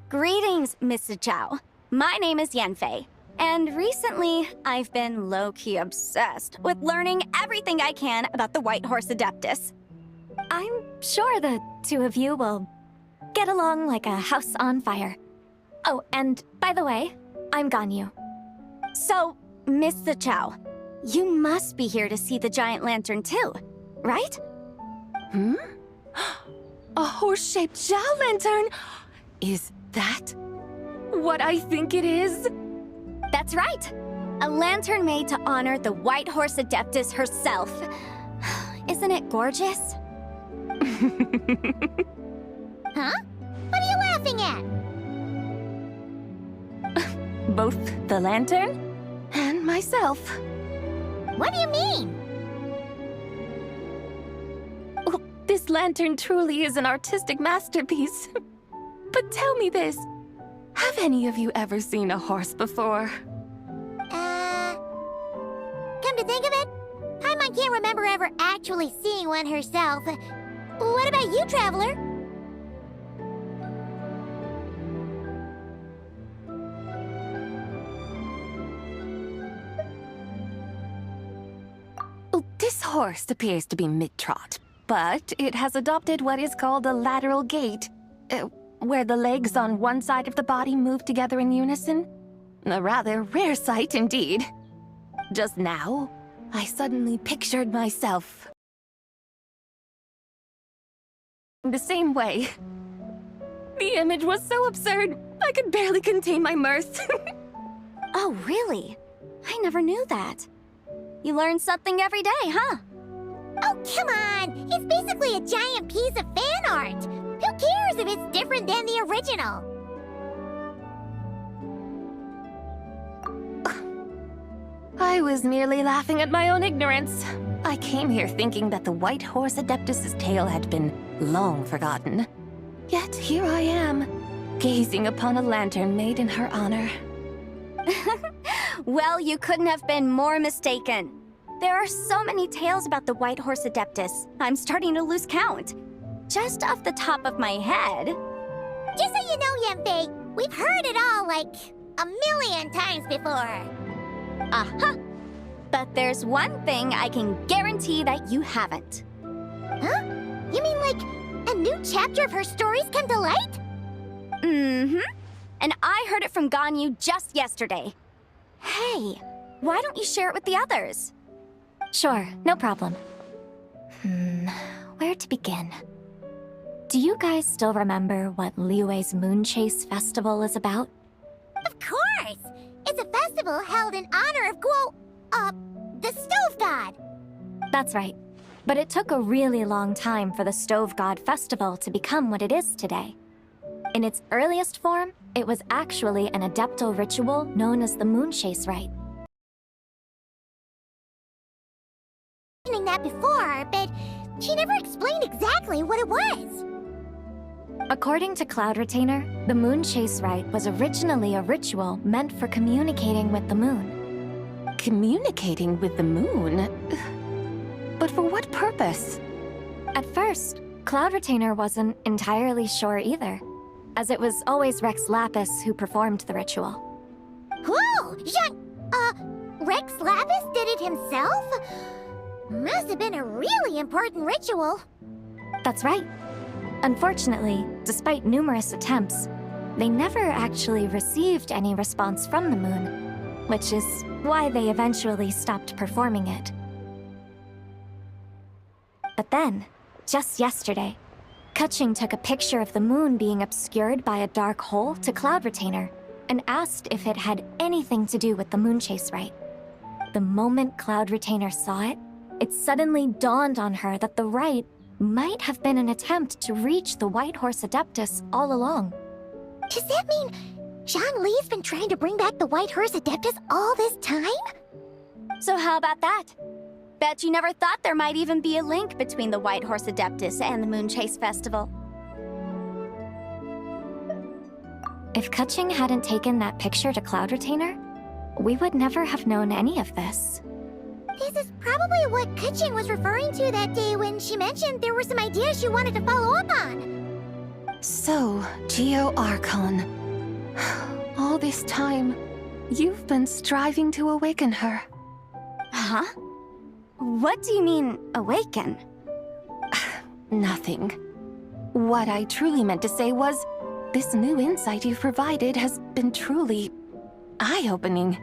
greetings, Miss Zichao. My name is Yanfei, and recently I've been low-key obsessed with learning everything I can about the White Horse Adeptus. I'm sure the two of you will get along like a house on fire. Oh, and by the way, I'm Ganyu. So, Miss Zichao, you must be here to see the giant lantern too, right? Hmm? A horse-shaped Zhao lantern? Is that what I think it is? That's right. A lantern made to honor the White Horse Adeptus herself. Isn't it gorgeous? Huh? What are you laughing at? Both the lantern and myself. What do you mean? Oh, this lantern truly is an artistic masterpiece. But tell me this, have any of you ever seen a horse before? Come to think of it, Paimon can't remember ever actually seeing one herself. What about you, Traveler? Oh, this horse appears to be mid-trot, but it has adopted what is called a lateral gait, where the legs on one side of the body move together in unison. A rather rare sight indeed. Just now, I suddenly pictured myself the same way. The image was so absurd, I could barely contain my mirth. Oh, really? I never knew that. You learn something every day, huh? Oh, come on! It's basically a giant piece of fan art! Who cares if it's different than the original? I was merely laughing at my own ignorance. I came here thinking that the White Horse Adeptus's tale had been long forgotten. Yet here I am, gazing upon a lantern made in her honor. Well, you couldn't have been more mistaken. There are so many tales about the White Horse Adeptus. I'm starting to lose count. Just off the top of my head. Just so you know, Yemfei, we've heard it all like a million times before. Uh-huh. But there's one thing I can guarantee that you haven't. Huh? You mean like a new chapter of her stories come to light? Mm-hmm. And I heard it from Ganyu just yesterday. Hey, why don't you share it with the others? Sure, no problem. Where to begin? Do you guys still remember what Liyue's Moon Chase Festival is about? Of course! It's a festival held in honor of the Stove God. That's right. But it took a really long time for the Stove God Festival to become what it is today. In its earliest form, it was actually an adeptal ritual known as the Moon Chase Rite. That before, but she never explained exactly what it was. According to Cloud Retainer, the Moon Chase Rite was originally a ritual meant for communicating with the moon. Communicating with the moon? But for what purpose? At first, Cloud Retainer wasn't entirely sure either, as it was always Rex Lapis who performed the ritual. Whoa! Rex Lapis did it himself? Must have been a really important ritual. That's right. Unfortunately, despite numerous attempts, they never actually received any response from the moon, which is why they eventually stopped performing it. But then, just yesterday, Kutching took a picture of the moon being obscured by a dark hole to Cloud Retainer and asked if it had anything to do with the Moon Chase Rite. The moment Cloud Retainer saw it, it suddenly dawned on her that the rite might have been an attempt to reach the White Horse Adeptus all along. Does that mean Zhang Li's been trying to bring back the White Horse Adeptus all this time? So how about that? Bet you never thought there might even be a link between the White Horse Adeptus and the Moon Chase Festival. If Kutching hadn't taken that picture to Cloud Retainer, we would never have known any of this. This is probably what Kutching was referring to that day when she mentioned there were some ideas she wanted to follow up on. So, Geo Archon. All this time, you've been striving to awaken her. Huh? What do you mean, awaken? Nothing. What I truly meant to say was, this new insight you've provided has been truly eye-opening.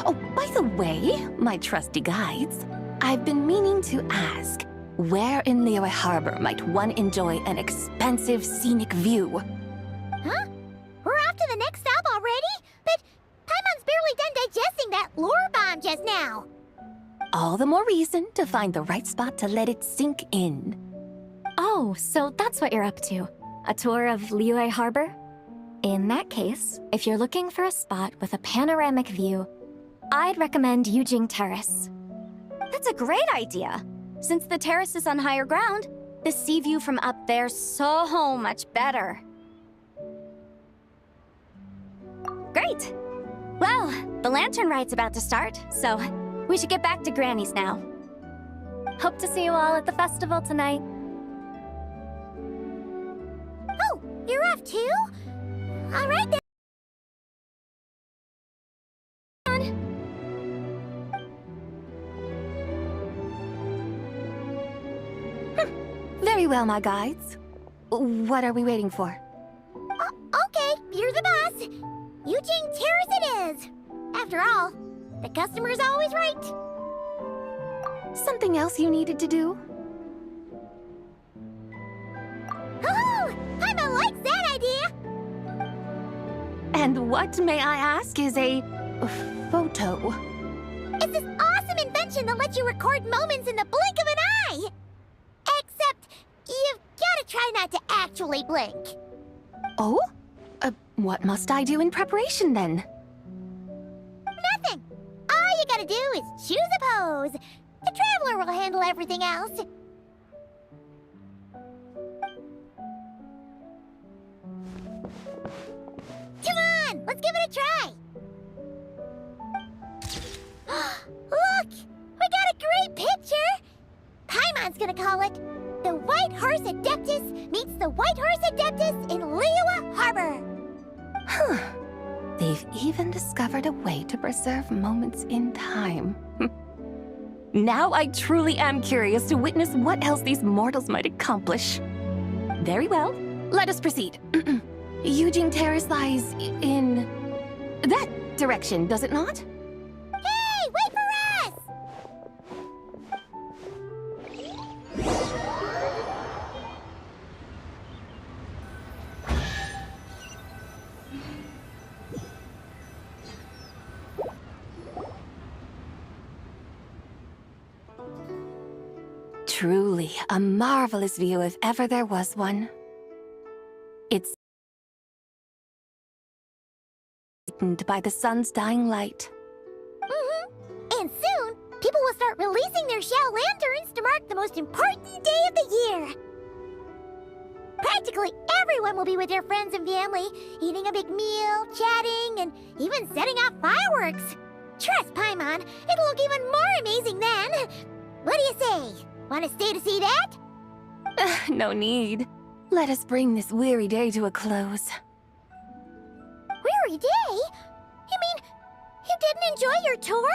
Oh, by the way, my trusty guides, I've been meaning to ask, where in Liyue Harbor might one enjoy an expansive scenic view? Huh? We're off to the next stop already? But Paimon's barely done digesting that lore bomb just now. All the more reason to find the right spot to let it sink in. Oh, so that's what you're up to. A tour of Liyue Harbor? In that case, if you're looking for a spot with a panoramic view, I'd recommend Yujing Terrace. That's a great idea. Since the terrace is on higher ground, the sea view from up there's so much better. Great! Well, the lantern ride's about to start, so we should get back to Granny's now. Hope to see you all at the festival tonight. Oh, you're off too? All right then. Very well, my guides. What are we waiting for? Okay, you're the boss. Yujing Terrace it is. After all, the customer's always right. Something else you needed to do? Oh, Paimon likes that idea. And what, may I ask, is a photo? It's this awesome invention that lets you record moments in the blink of an eye. Except, you've gotta try not to actually blink. Oh? What must I do in preparation then? Nothing. All you gotta do is choose a pose. The Traveler will handle everything else. Come on, let's give it a try. Look! We Paimon's gonna call it the White Horse Adeptus meets the White Horse Adeptus in Liyue Harbor. They've even discovered a way to preserve moments in time. Now I truly am curious to witness what else these mortals might accomplish. Very well, let us proceed. Eugene Terrace lies in that direction, does it not? Hey, wait for us! Truly a marvelous view if ever there was one. It's lightened by the sun's dying light. And soon, people will start releasing their shell lanterns to mark the most important day of the year. Practically everyone will be with their friends and family, eating a big meal, chatting, and even setting off fireworks. Trust Paimon, it'll look even more amazing then. What do you say? Want to stay to see that? No need. Let us bring this weary day to a close. Weary day? You mean you didn't enjoy your tour?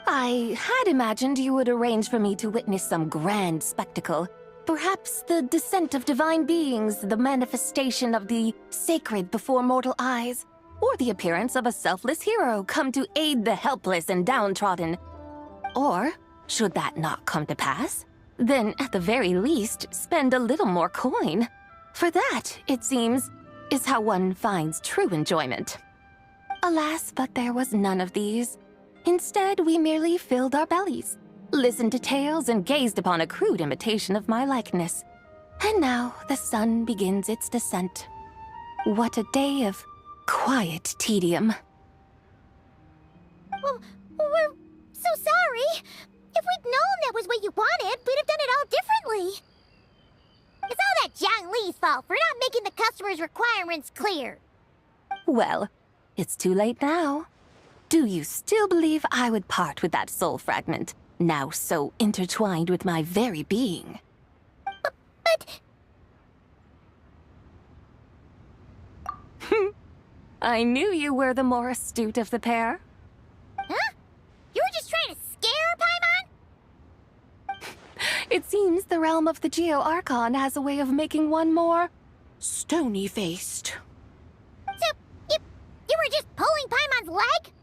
I had imagined you would arrange for me to witness some grand spectacle. Perhaps the descent of divine beings, the manifestation of the sacred before mortal eyes, or the appearance of a selfless hero come to aid the helpless and downtrodden. Or, should that not come to pass, then at the very least spend a little more coin. For that, it seems, is how one finds true enjoyment. Alas, but there was none of these. Instead, we merely filled our bellies, listened to tales, and gazed upon a crude imitation of my likeness. And now the sun begins its descent. What a day of quiet tedium. Well, we're so sorry. If we'd known that was what you wanted, we'd have done it all differently. It's all that Zhang Li's fault for not making the customer's requirements clear. Well, it's too late now. Do you still believe I would part with that soul fragment, now so intertwined with my very being? But... I knew you were the more astute of the pair. Huh? You were just trying to scare Paimon? It seems the realm of the Geo-Archon has a way of making one more stony-faced. So, you were just pulling Paimon's leg?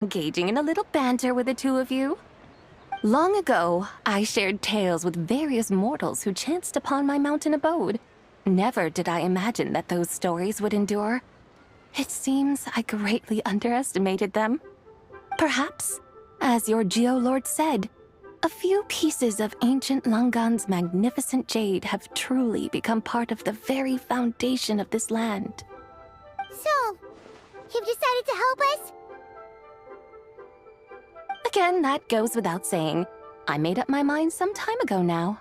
Engaging in a little banter with the two of you. Long ago, I shared tales with various mortals who chanced upon my mountain abode. Never did I imagine that those stories would endure. It seems I greatly underestimated them. Perhaps, as your Geolord said, a few pieces of ancient Langan's magnificent jade have truly become part of the very foundation of this land. So, you've decided to help us? Again, that goes without saying. I made up my mind some time ago now.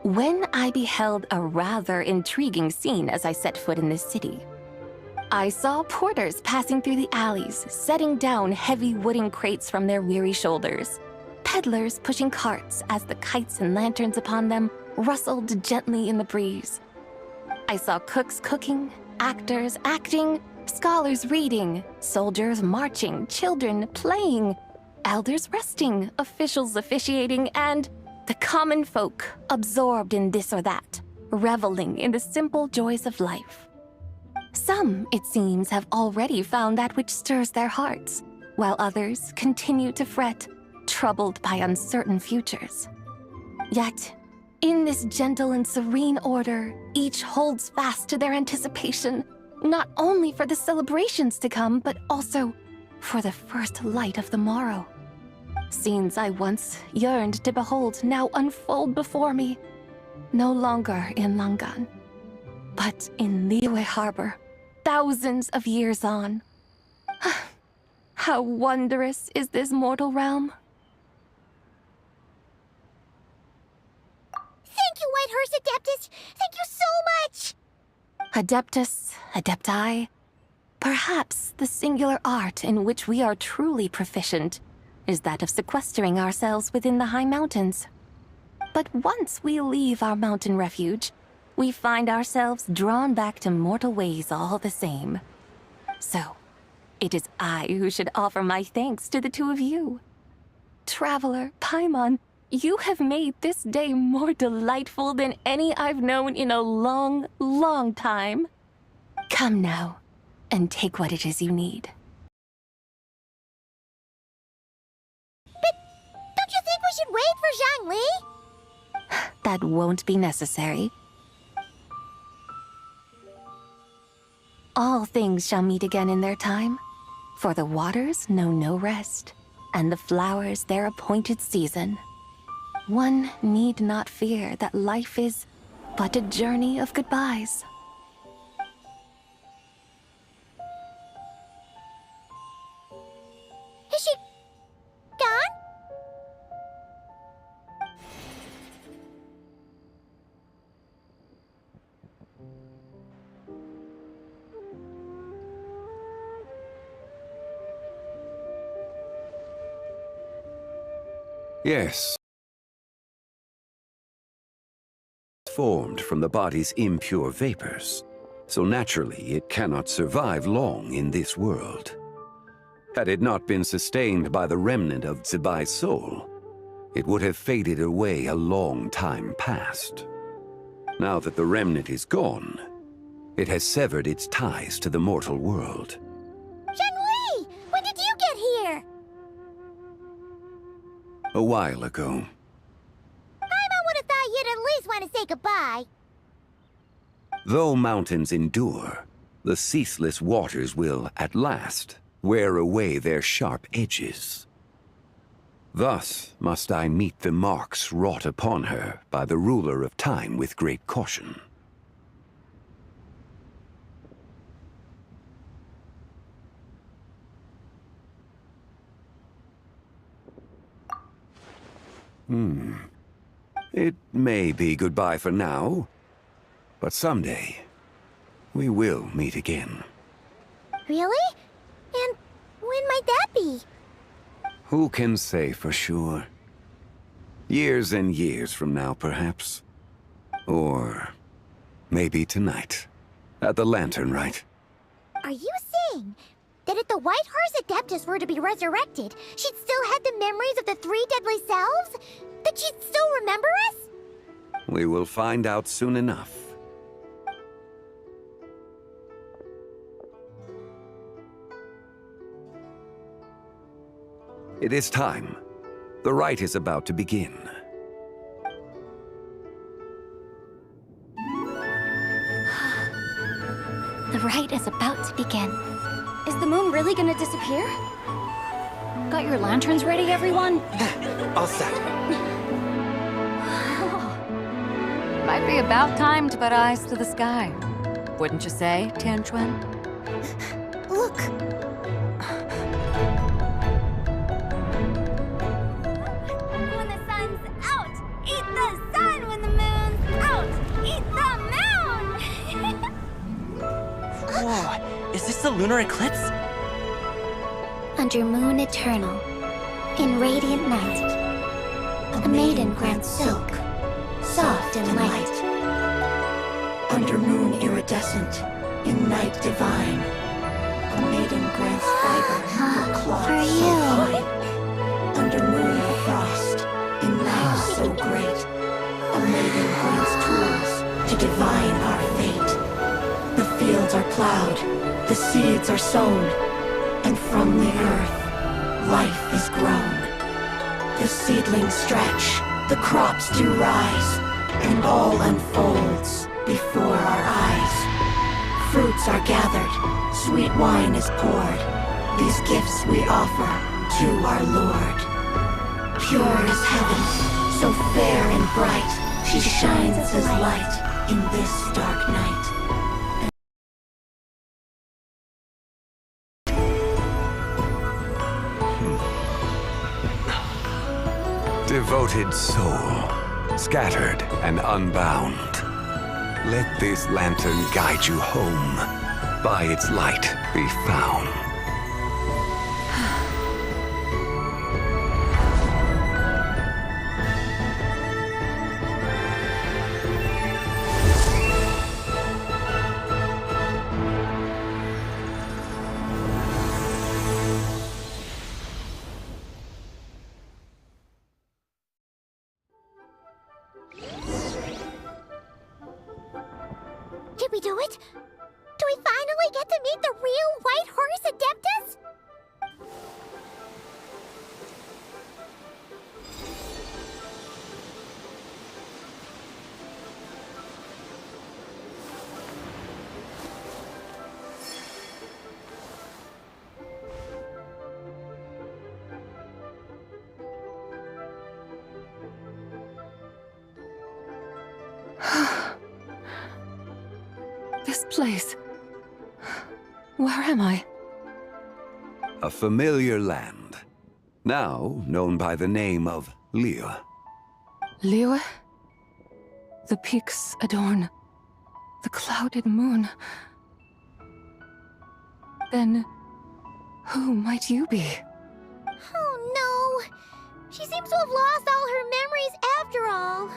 When I beheld a rather intriguing scene as I set foot in this city, I saw porters passing through the alleys, setting down heavy wooden crates from their weary shoulders, peddlers pushing carts as the kites and lanterns upon them rustled gently in the breeze. I saw cooks cooking, actors acting, scholars reading, soldiers marching, children playing, elders resting, officials officiating, and the common folk absorbed in this or that, reveling in the simple joys of life. Some, it seems, have already found that which stirs their hearts, while others continue to fret, troubled by uncertain futures. Yet, in this gentle and serene order, each holds fast to their anticipation, not only for the celebrations to come, but also for the first light of the morrow. Scenes I once yearned to behold now unfold before me, no longer in Langan, but in Liyue Harbor, thousands of years on. How wondrous is this mortal realm! Thank you, White Horse Adeptus! Thank you so much! Adeptus, Adepti, Perhaps the singular art in which we are truly proficient is that of sequestering ourselves within the high mountains. But once we leave our mountain refuge, we find ourselves drawn back to mortal ways all the same. So, it is I who should offer my thanks to the two of you. Traveler, Paimon, you have made this day more delightful than any I've known in a long, long time. Come now, and take what it is you need. But don't you think we should wait for Zhangli? That won't be necessary. All things shall meet again in their time, for the waters know no rest, and the flowers their appointed season. One need not fear that life is but a journey of goodbyes. Is she gone? Yes. Formed from the body's impure vapors, so naturally it cannot survive long in this world. Had it not been sustained by the remnant of Zibai's soul, it would have faded away a long time past. Now that the remnant is gone, it has severed its ties to the mortal world. Zhangli! When did you get here? A while ago. I would have thought you'd at least want to say goodbye. Though mountains endure, the ceaseless waters will, at last, wear away their sharp edges. Thus must I meet the marks wrought upon her by the ruler of time with great caution. It may be goodbye for now, but someday we will meet again. Really? And when might that be? Who can say for sure? Years and years from now, perhaps. Or maybe tonight, at the Lantern Rite. Are you saying that if the White Horse Adeptus were to be resurrected, she'd still have the memories of the three deadly selves? That she'd still remember us? We will find out soon enough. It is time. The rite is about to begin. The rite is about to begin. Is the moon really gonna disappear? Got your lanterns ready, everyone? All set. Might be about time to put eyes to the sky. Wouldn't you say, Tianchuan? Look! When the sun's out, eat the sun. When the moon's out, eat the moon. Whoa, is this the lunar eclipse? Under moon eternal, in radiant night, a maiden grants silk, soft and light. Under moon iridescent, in night divine, a maiden grants fiber for cloth For so you. fine. Under moon of frost, in night so great, a maiden grants tools to divine our fate. The fields are plowed, the seeds are sown, and from the earth, life is grown. The seedlings stretch, the crops do rise, and all unfolds before our eyes. Fruits are gathered, sweet wine is poured. These gifts we offer to our Lord. Pure as heaven, so fair and bright, she shines as light in this dark night. Devoted soul, scattered and unbound. Let this lantern guide you home by its light be found. Did we do it? Do we finally get to meet the real White Horse Adeptus? This place. Where am I? A familiar land, now known by the name of Liyue. Liyue? The peaks adorn the clouded moon. Then, who might you be? Oh no! She seems to have lost all her memories after all.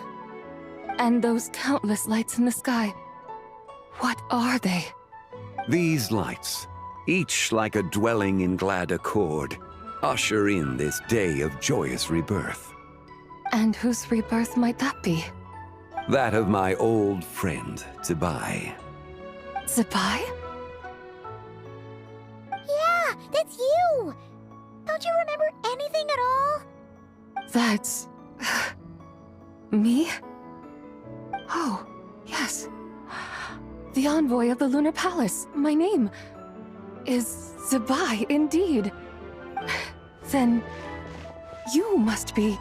And those countless lights in the sky. What are they? These lights, each like a dwelling in glad accord, usher in this day of joyous rebirth. And whose rebirth might that be? That of my old friend, Zibai. Zibai? Yeah, that's you! Don't you remember anything at all? That's... me? Oh, yes. The envoy of the Lunar Palace. My name is Zibai, indeed. Then you must be...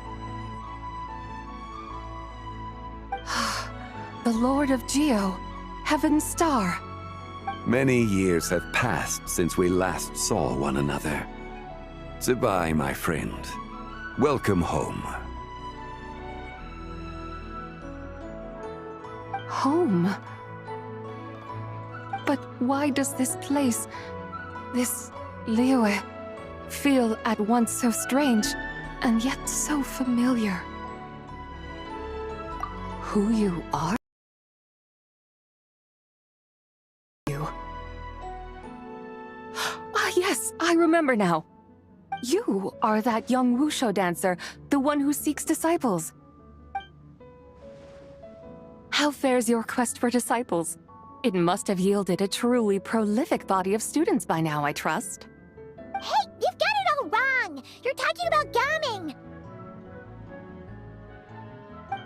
the Lord of Geo, Heaven's Star. Many years have passed since we last saw one another. Zibai, my friend. Welcome home. Home? But why does this place, this Liyue, feel at once so strange and yet so familiar? Who you are? Ah, yes, I remember now. You are that young Wushu dancer, the one who seeks disciples. How fares your quest for disciples? It must have yielded a truly prolific body of students by now, I trust. Hey, you've got it all wrong! You're talking about gaming!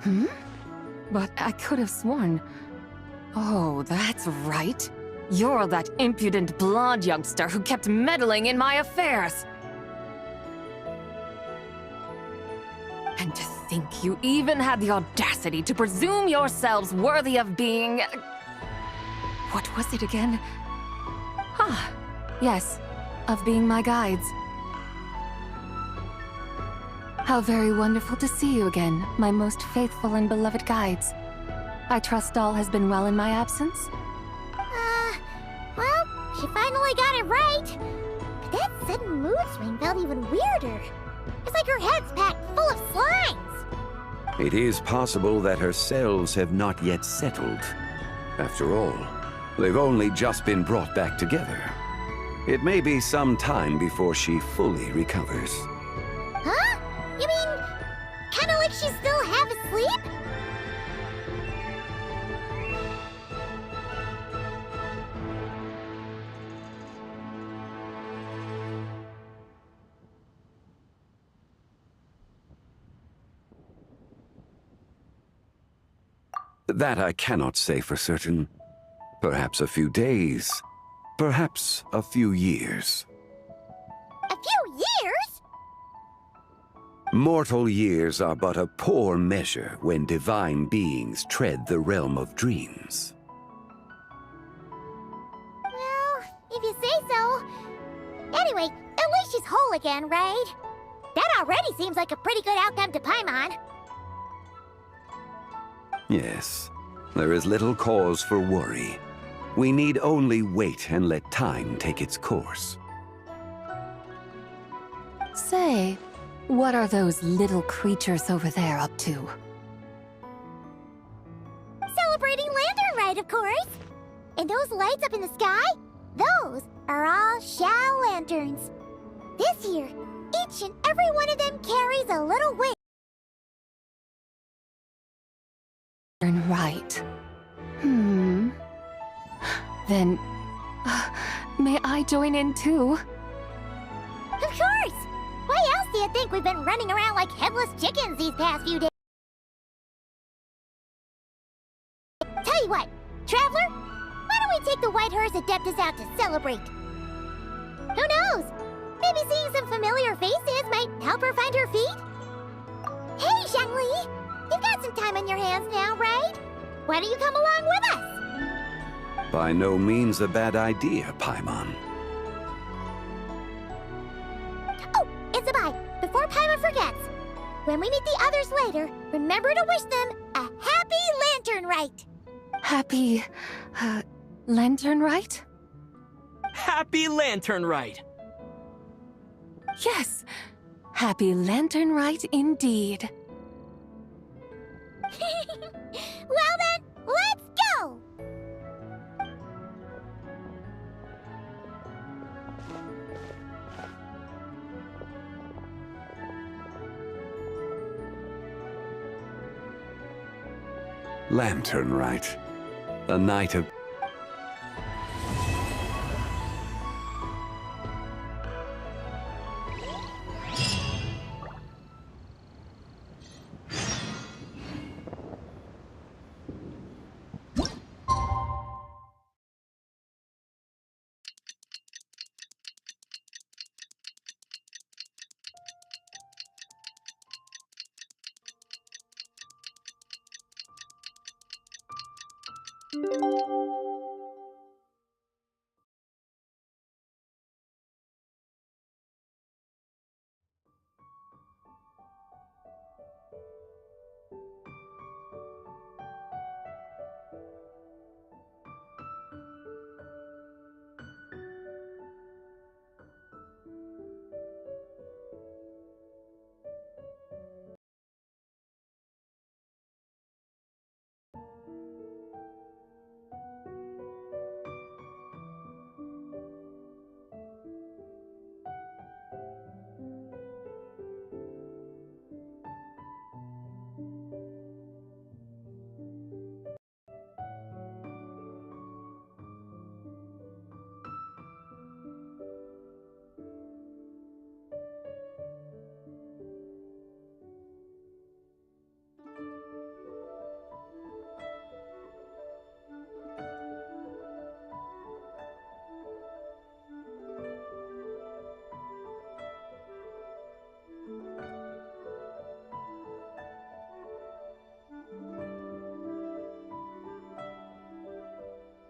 Hmm? But I could have sworn... Oh, that's right. You're that impudent blonde youngster who kept meddling in my affairs. And to think you even had the audacity to presume yourselves worthy of being... What was it again? Ah, yes, of being my guides. How very wonderful to see you again, my most faithful and beloved guides. I trust all has been well in my absence? Well, she finally got it right. But that sudden mood swing felt even weirder. It's like her head's packed full of slimes. It is possible that her cells have not yet settled. After all, they've only just been brought back together. It may be some time before she fully recovers. Huh? You mean, kinda like she's still half asleep? That I cannot say for certain. Perhaps a few days. Perhaps a few years. A few years? Mortal years are but a poor measure when divine beings tread the realm of dreams. Well, if you say so. Anyway, at least she's whole again, right? That already seems like a pretty good outcome to Paimon. Yes, there is little cause for worry. We need only wait and let time take its course. Say, what are those little creatures over there up to? Celebrating Lantern Rite, of course! And those lights up in the sky? Those are all Shao lanterns. This year, each and every one of them carries a little wick. Right. Then, may I join in too? Of course! Why else do you think we've been running around like headless chickens these past few days? Tell you what, Traveler, why don't we take the White Horse Adeptus out to celebrate? Who knows? Maybe seeing some familiar faces might help her find her feet? Hey, Zhongli! You've got some time on your hands now, right? Why don't you come along with us? By no means a bad idea, Paimon. Oh, and Sabai, before Paimon forgets, when we meet the others later, remember to wish them a happy Lantern Rite. Happy, Lantern Rite? Happy Lantern Rite! Yes, Happy Lantern Rite indeed. Well then, let's go! Lantern Rite. A night of...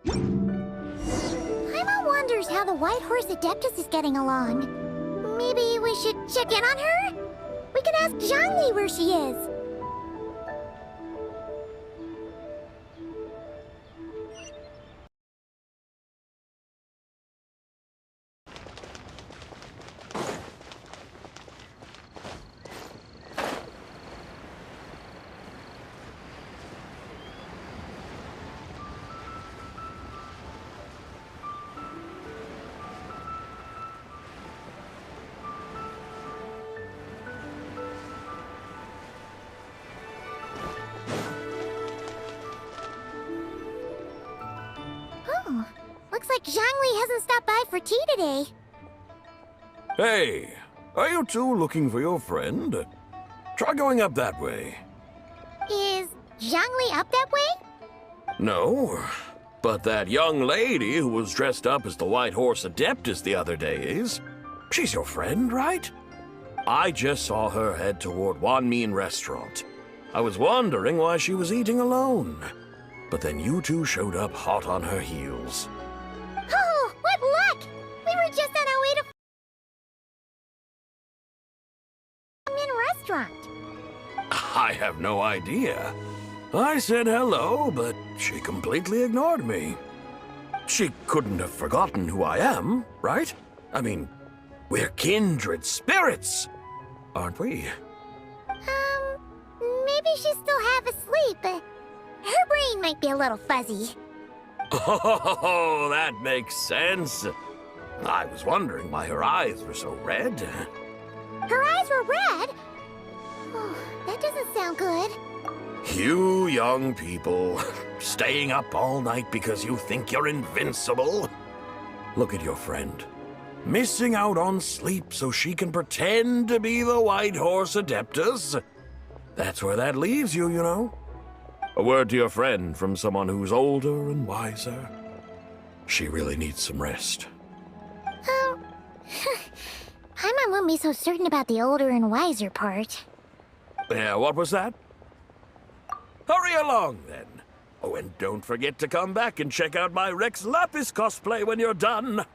Paimon wonders how the White Horse Adeptus is getting along. Maybe we should check in on her? We could ask Zhongli where she is. Oh, looks like Zhongli hasn't stopped by for tea today. Hey, are you two looking for your friend? Try going up that way. Is Zhongli up that way? No, but that young lady who was dressed up as the White Horse Adeptus the other day is. She's your friend, right? I just saw her head toward Wan Min Restaurant. I was wondering why she was eating alone. But then you two showed up hot on her heels. Oh, what luck! We were just on our way to Min Restaurant. I have no idea. I said hello, but she completely ignored me. She couldn't have forgotten who I am, right? I mean, we're kindred spirits, aren't we? Maybe she's still half asleep. Her brain might be a little fuzzy. Oh, that makes sense. I was wondering why her eyes were so red. Her eyes were red? Oh, that doesn't sound good. You young people, staying up all night because you think you're invincible. Look at your friend. Missing out on sleep so she can pretend to be the White Horse Adeptus. That's where that leaves you, you know. A word to your friend from someone who's older and wiser. She really needs some rest. Paimon won't be so certain about the older and wiser part. Yeah, what was that? Hurry along, then. Oh, and don't forget to come back and check out my Rex Lapis cosplay when you're done.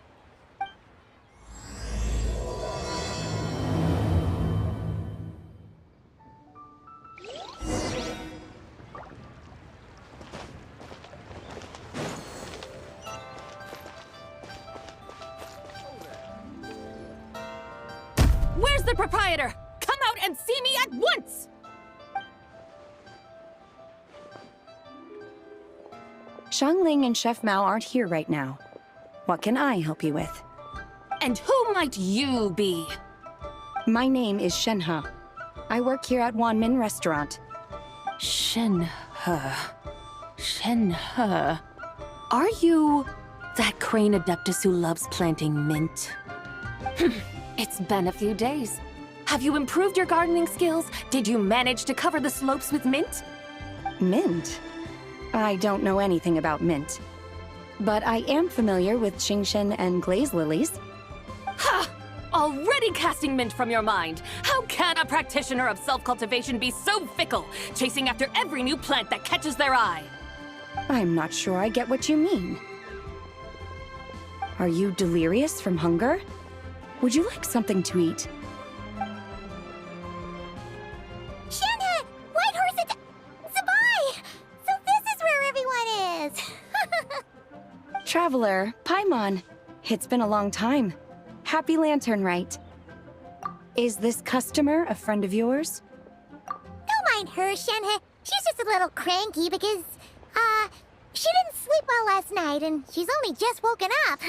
Where's the proprietor? Come out and see me at once! Xiangling and Chef Mao aren't here right now. What can I help you with? And who might you be? My name is Shenhe. I work here at Wanmin Restaurant. Shenhe. Shenhe. Are you that crane adeptus who loves planting mint? It's been a few days. Have you improved your gardening skills? Did you manage to cover the slopes with mint? Mint? I don't know anything about mint. But I am familiar with Genshin and glaze lilies. Ha! Already casting mint from your mind! How can a practitioner of self-cultivation be so fickle, chasing after every new plant that catches their eye? I'm not sure I get what you mean. Are you delirious from hunger? Would you like something to eat? Shenhe! White Horse Zabai! So this is where everyone is! Traveler, Paimon. It's been a long time. Happy Lantern Rite. Is this customer a friend of yours? Don't mind her, Shenhe. She's just a little cranky because, she didn't sleep well last night and she's only just woken up.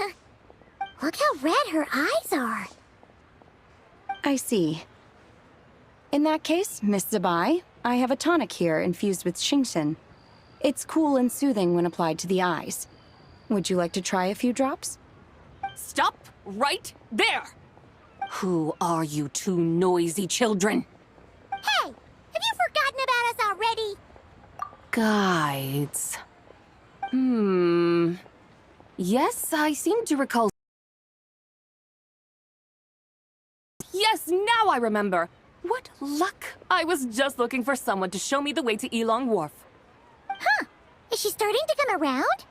Look how red her eyes are. I see. In that case, Miss Zabai, I have a tonic here infused with Genshin. It's cool and soothing when applied to the eyes. Would you like to try a few drops? Stop right there! Who are you two noisy children? Hey! Have you forgotten about us already? Guides. Yes, I seem to recall. Yes, now I remember. What luck! I was just looking for someone to show me the way to Elong Wharf. Huh. Is she starting to come around?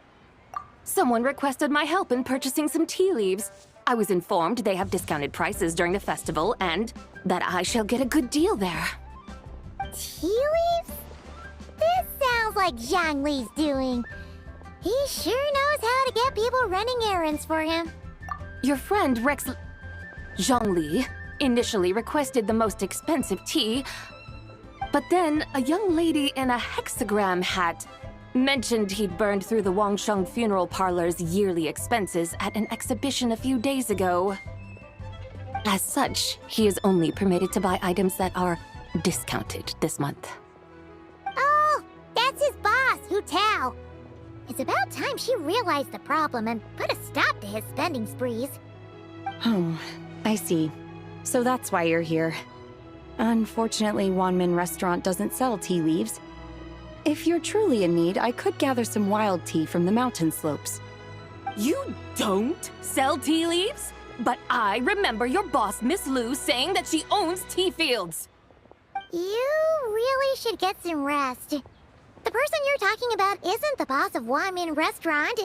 Someone requested my help in purchasing some tea leaves. I was informed they have discounted prices during the festival and that I shall get a good deal there. Tea leaves? This sounds like Zhang Li's doing. He sure knows how to get people running errands for him. Your friend Rex Zhongli initially requested the most expensive tea, but then a young lady in a hexagram hat mentioned he'd burned through the Wangsheng Funeral Parlor's yearly expenses at an exhibition a few days ago. As such, he is only permitted to buy items that are discounted this month. Oh, that's his boss, Hu Tao. It's about time she realized the problem and put a stop to his spending sprees. Oh, I see. So that's why you're here. Unfortunately, Wanmin Restaurant doesn't sell tea leaves. If you're truly in need, I could gather some wild tea from the mountain slopes. You don't sell tea leaves? But I remember your boss, Miss Lu, saying that she owns tea fields. You really should get some rest. The person you're talking about isn't the boss of Wanmin Restaurant.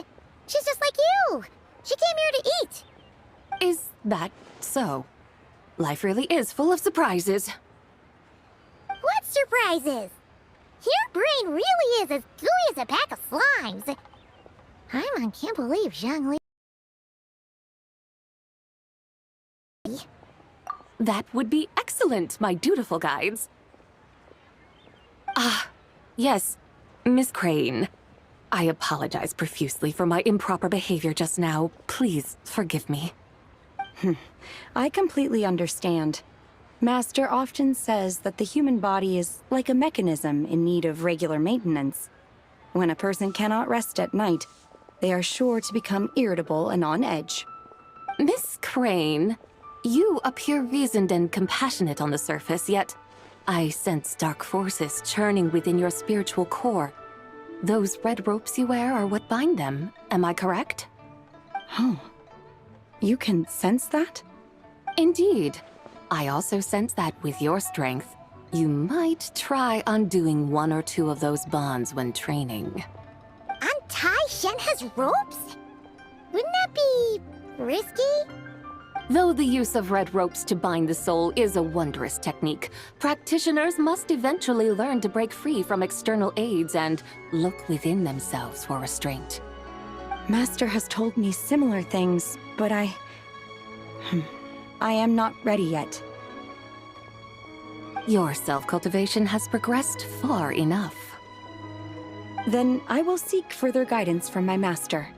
She's just like you. She came here to eat. Is that so? Life really is full of surprises. What surprises? Your brain really is as gooey as a pack of slimes. Paimon can't believe Zhongli. That would be excellent, my dutiful guides. Ah, yes, Miss Crane. I apologize profusely for my improper behavior just now. Please forgive me. I completely understand. Master often says that the human body is like a mechanism in need of regular maintenance. When a person cannot rest at night, they are sure to become irritable and on edge. Miss Crane, you appear reasoned and compassionate on the surface, yet I sense dark forces churning within your spiritual core. Those red ropes you wear are what bind them, am I correct? Oh, you can sense that? Indeed. I also sense that with your strength, you might try undoing one or two of those bonds when training. Untie Shenhe's ropes? Wouldn't that be risky? Though the use of red ropes to bind the soul is a wondrous technique, practitioners must eventually learn to break free from external aids and look within themselves for restraint. Master has told me similar things, but I am not ready yet. Your self-cultivation has progressed far enough. Then I will seek further guidance from my master.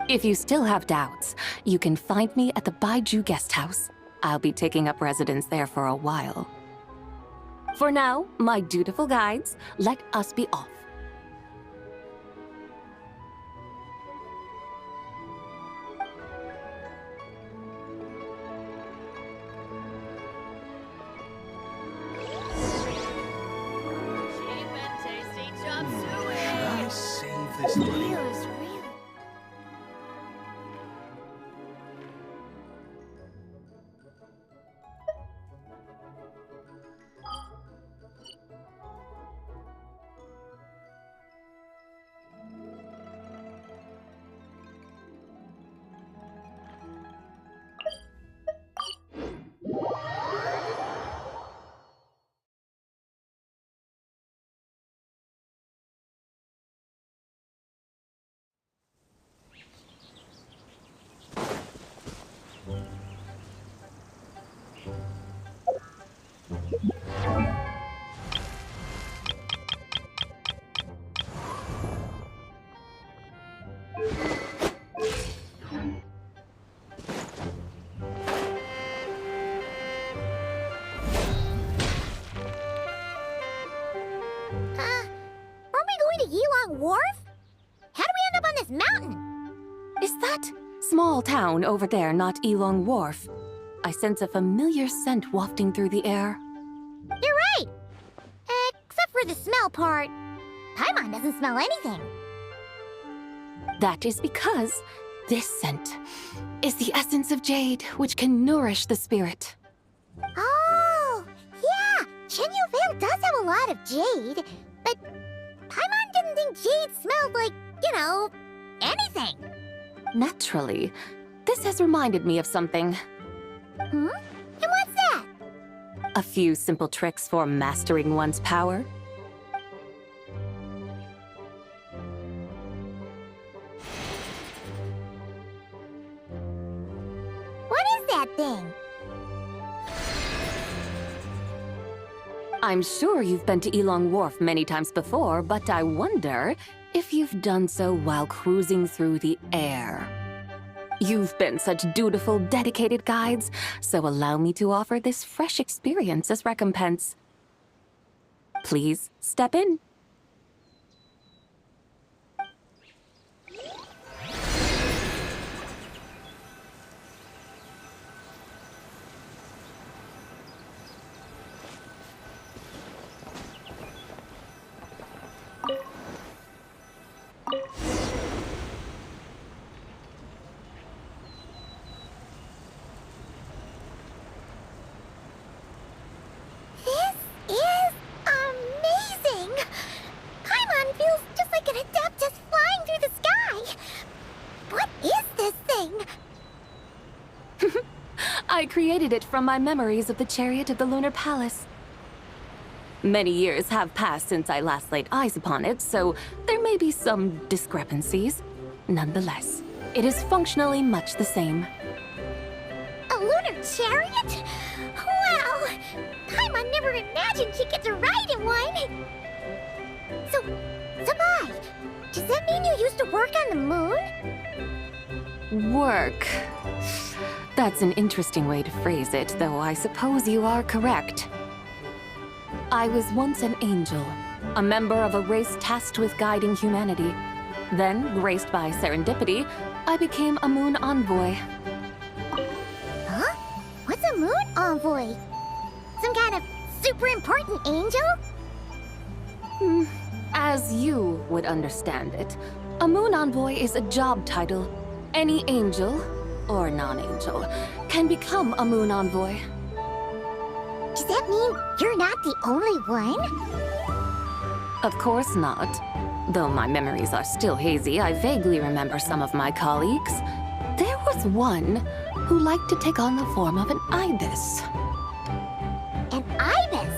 If you still have doubts, you can find me at the Baiju guest house. I'll be taking up residence there for a while. For now, my dutiful guides, let us be off. Should I save this money? Wharf? How do we end up on this mountain? Is that small town over there not Elong Wharf? I sense a familiar scent wafting through the air. You're right! Except for the smell part. Paimon doesn't smell anything. That is because this scent is the essence of jade, which can nourish the spirit. Oh, yeah! Chenyu Vale does have a lot of jade, but Paimon didn't think jade smelled like, anything. Naturally. This has reminded me of something. Hmm? And what's that? A few simple tricks for mastering one's power. What is that thing? I'm sure you've been to Elong Wharf many times before, but I wonder if you've done so while cruising through the air. You've been such dutiful, dedicated guides, so allow me to offer this fresh experience as recompense. Please step in. I created it from my memories of the chariot of the Lunar Palace. Many years have passed since I last laid eyes upon it, so there may be some discrepancies. Nonetheless, it is functionally much the same. A lunar chariot? Wow! Paimon never imagined she'd get to ride in one! So, Sabai, does that mean you used to work on the moon? Work. That's an interesting way to phrase it, though I suppose you are correct. I was once an angel, a member of a race tasked with guiding humanity. Then, graced by serendipity, I became a moon envoy. Huh? What's a moon envoy? Some kind of super important angel? As you would understand it, a moon envoy is a job title. Any angel, or non-angel, can become a moon envoy. Does that mean you're not the only one? Of course not. Though my memories are still hazy, I vaguely remember some of my colleagues. There was one who liked to take on the form of an ibis. An ibis?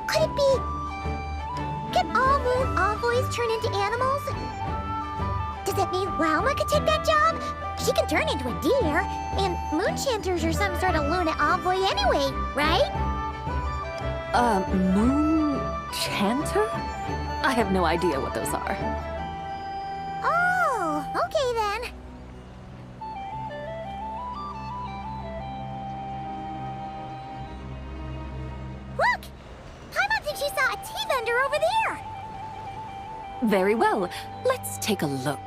Could it be... Can all moon envoys turn into animals? Does that mean Lauma could take that job? She can turn into a deer, and moon chanters are some sort of lunar envoy anyway, right? Moon chanter? I have no idea what those are. Oh, okay then. Look! Paimon thinks she saw a tea vendor over there! Very well. Let's take a look.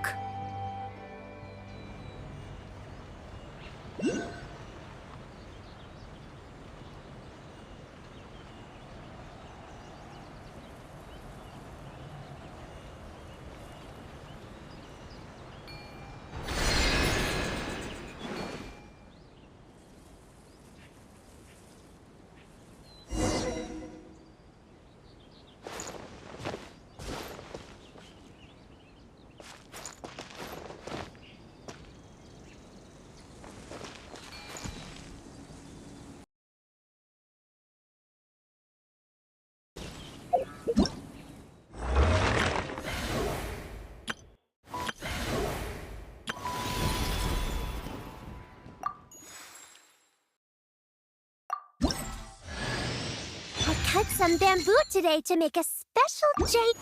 Cut some bamboo today to make a special jade...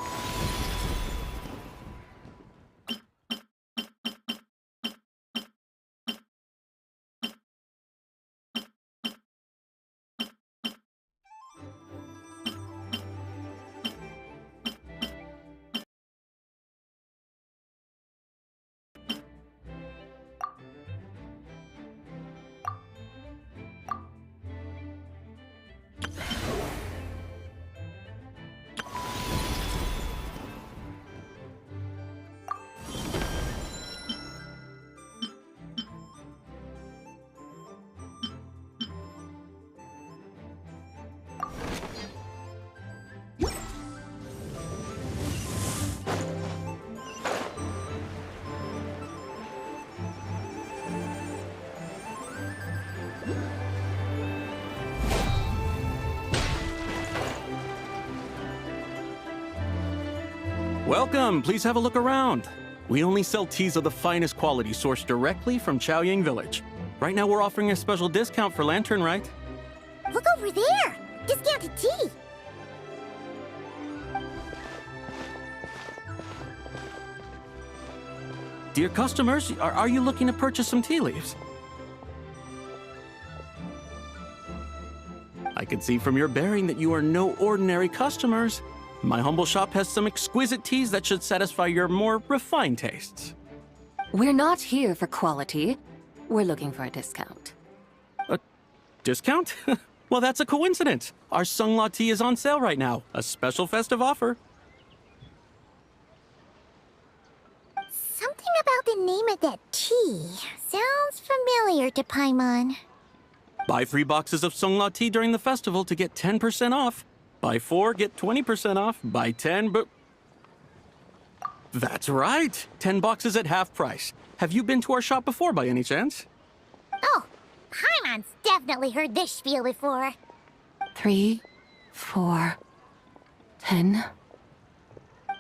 Welcome, please have a look around. We only sell teas of the finest quality sourced directly from Chaoyang Village. Right now we're offering a special discount for Lantern Rite. Look over there! Discounted tea! Dear customers, are you looking to purchase some tea leaves? I can see from your bearing that you are no ordinary customers. My humble shop has some exquisite teas that should satisfy your more refined tastes. We're not here for quality. We're looking for a discount. A discount? Well, that's a coincidence. Our Sunglaw tea is on sale right now. A special festive offer. Something about the name of that tea sounds familiar to Paimon. Buy 3 boxes of Sunglaw tea during the festival to get 10% off. Buy 4, get 20% off. Buy 10, but... That's right. 10 boxes at half price. Have you been to our shop before by any chance? Oh, Paimon's definitely heard this spiel before. 3, 4, 10,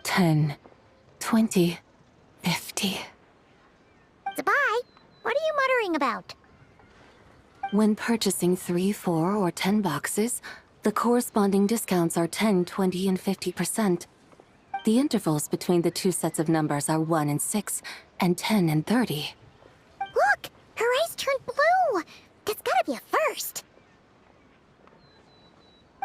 10, 20, 50. What are you muttering about? When purchasing 3, 4, or 10 boxes, the corresponding discounts are 10, 20, and 50%. The intervals between the two sets of numbers are 1 and 6, and 10 and 30. Look! Her eyes turned blue! That's gotta be a first.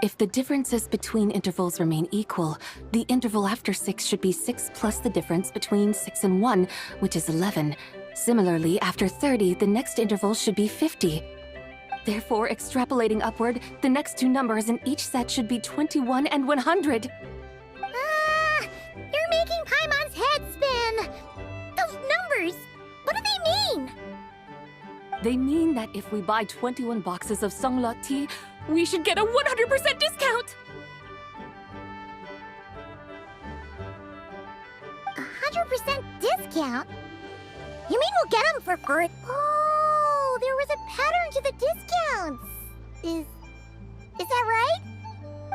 If the differences between intervals remain equal, the interval after 6 should be 6 plus the difference between 6 and 1, which is 11. Similarly, after 30, the next interval should be 50. Therefore, extrapolating upward, the next two numbers in each set should be 21 and 100. You're making Paimon's head spin! Those numbers! What do they mean? They mean that if we buy 21 boxes of Songlot tea, we should get a 100% discount! 100% discount? You mean we'll get them for free? Oh, there was a pattern to the discounts! Is that right?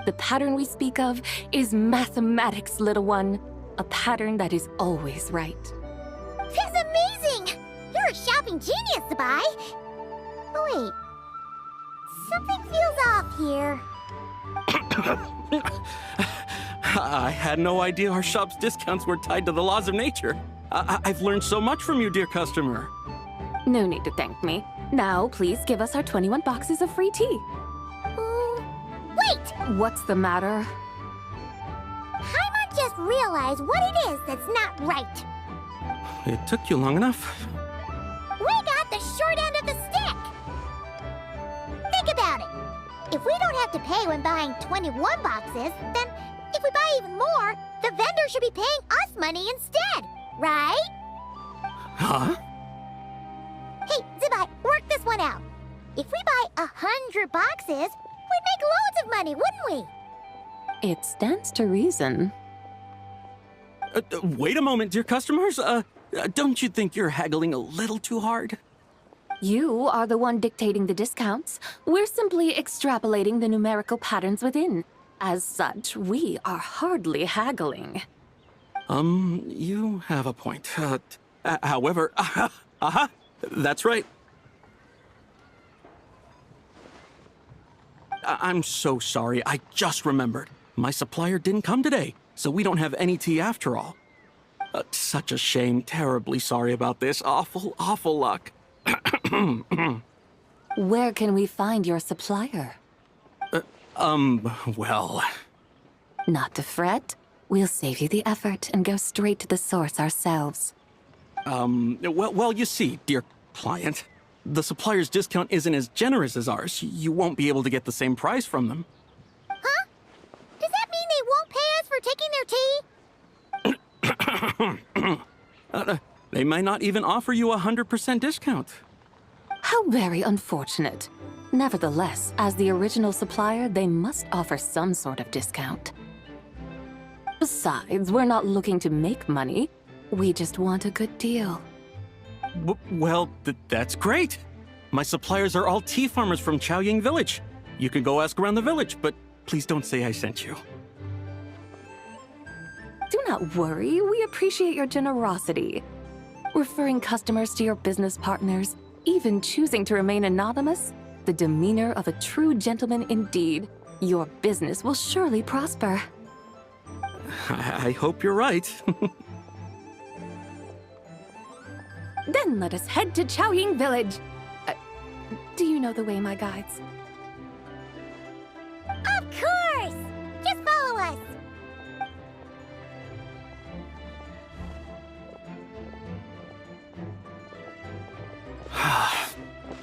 The pattern we speak of is mathematics, little one. A pattern that is always right. That's amazing! You're a shopping genius, Sabai! Oh wait, something feels off here. I had no idea our shop's discounts were tied to the laws of nature. I've learned so much from you, dear customer. No need to thank me. Now, please give us our 21 boxes of free tea. Wait! What's the matter? Paimon just realized what it is that's not right. It took you long enough. We got the short end of the stick! Think about it. If we don't have to pay when buying 21 boxes, then if we buy even more, the vendor should be paying us money instead, right? Huh? Hey, Zibai, work this one out. If we buy 100 boxes, we'd make loads of money, wouldn't we? It stands to reason. Wait a moment, dear customers. Don't you think you're haggling a little too hard? You are the one dictating the discounts. We're simply extrapolating the numerical patterns within. As such, we are hardly haggling. You have a point. However, that's right. I'm so sorry. I just remembered. My supplier didn't come today, so we don't have any tea after all. Such a shame. Terribly sorry about this. Awful, awful luck. Where can we find your supplier? Well... Not to fret. We'll save you the effort and go straight to the source ourselves. Well, you see, dear client, the supplier's discount isn't as generous as ours. You won't be able to get the same price from them. Huh? Does that mean they won't pay us for taking their tea? They might not even offer you a 100% discount. How very unfortunate. Nevertheless, as the original supplier, they must offer some sort of discount. Besides, we're not looking to make money. We just want a good deal. Well, that's great. My suppliers are all tea farmers from Chaoying Village. You can go ask around the village, but please don't say I sent you. Do not worry, we appreciate your generosity. Referring customers to your business partners, even choosing to remain anonymous, the demeanor of a true gentleman indeed. Your business will surely prosper. I hope you're right. Then let us head to Chaoying Village. Do you know the way, my guides? Of course! Just follow us!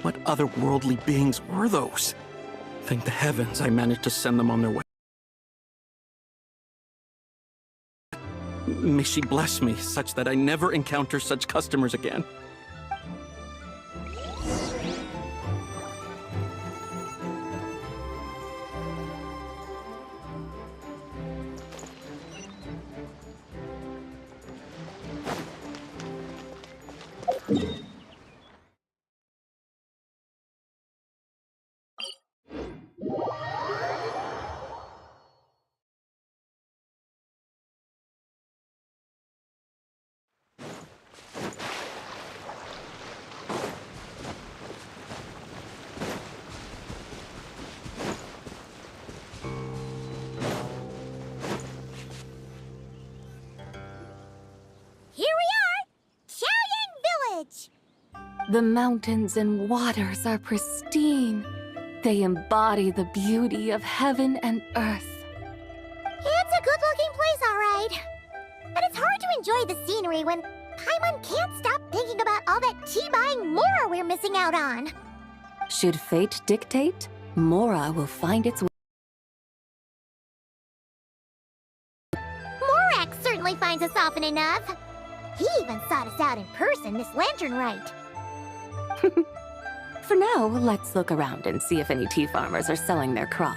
What otherworldly beings were those? Thank the heavens I managed to send them on their way. May she bless me such that I never encounter such customers again. The mountains and waters are pristine. They embody the beauty of heaven and earth. It's a good-looking place, all right. But it's hard to enjoy the scenery when Paimon can't stop thinking about all that tea-buying Mora we're missing out on. Should fate dictate, Mora will find its way. Morak certainly finds us often enough. He even sought us out in person this lantern rite. For now, let's look around and see if any tea farmers are selling their crop.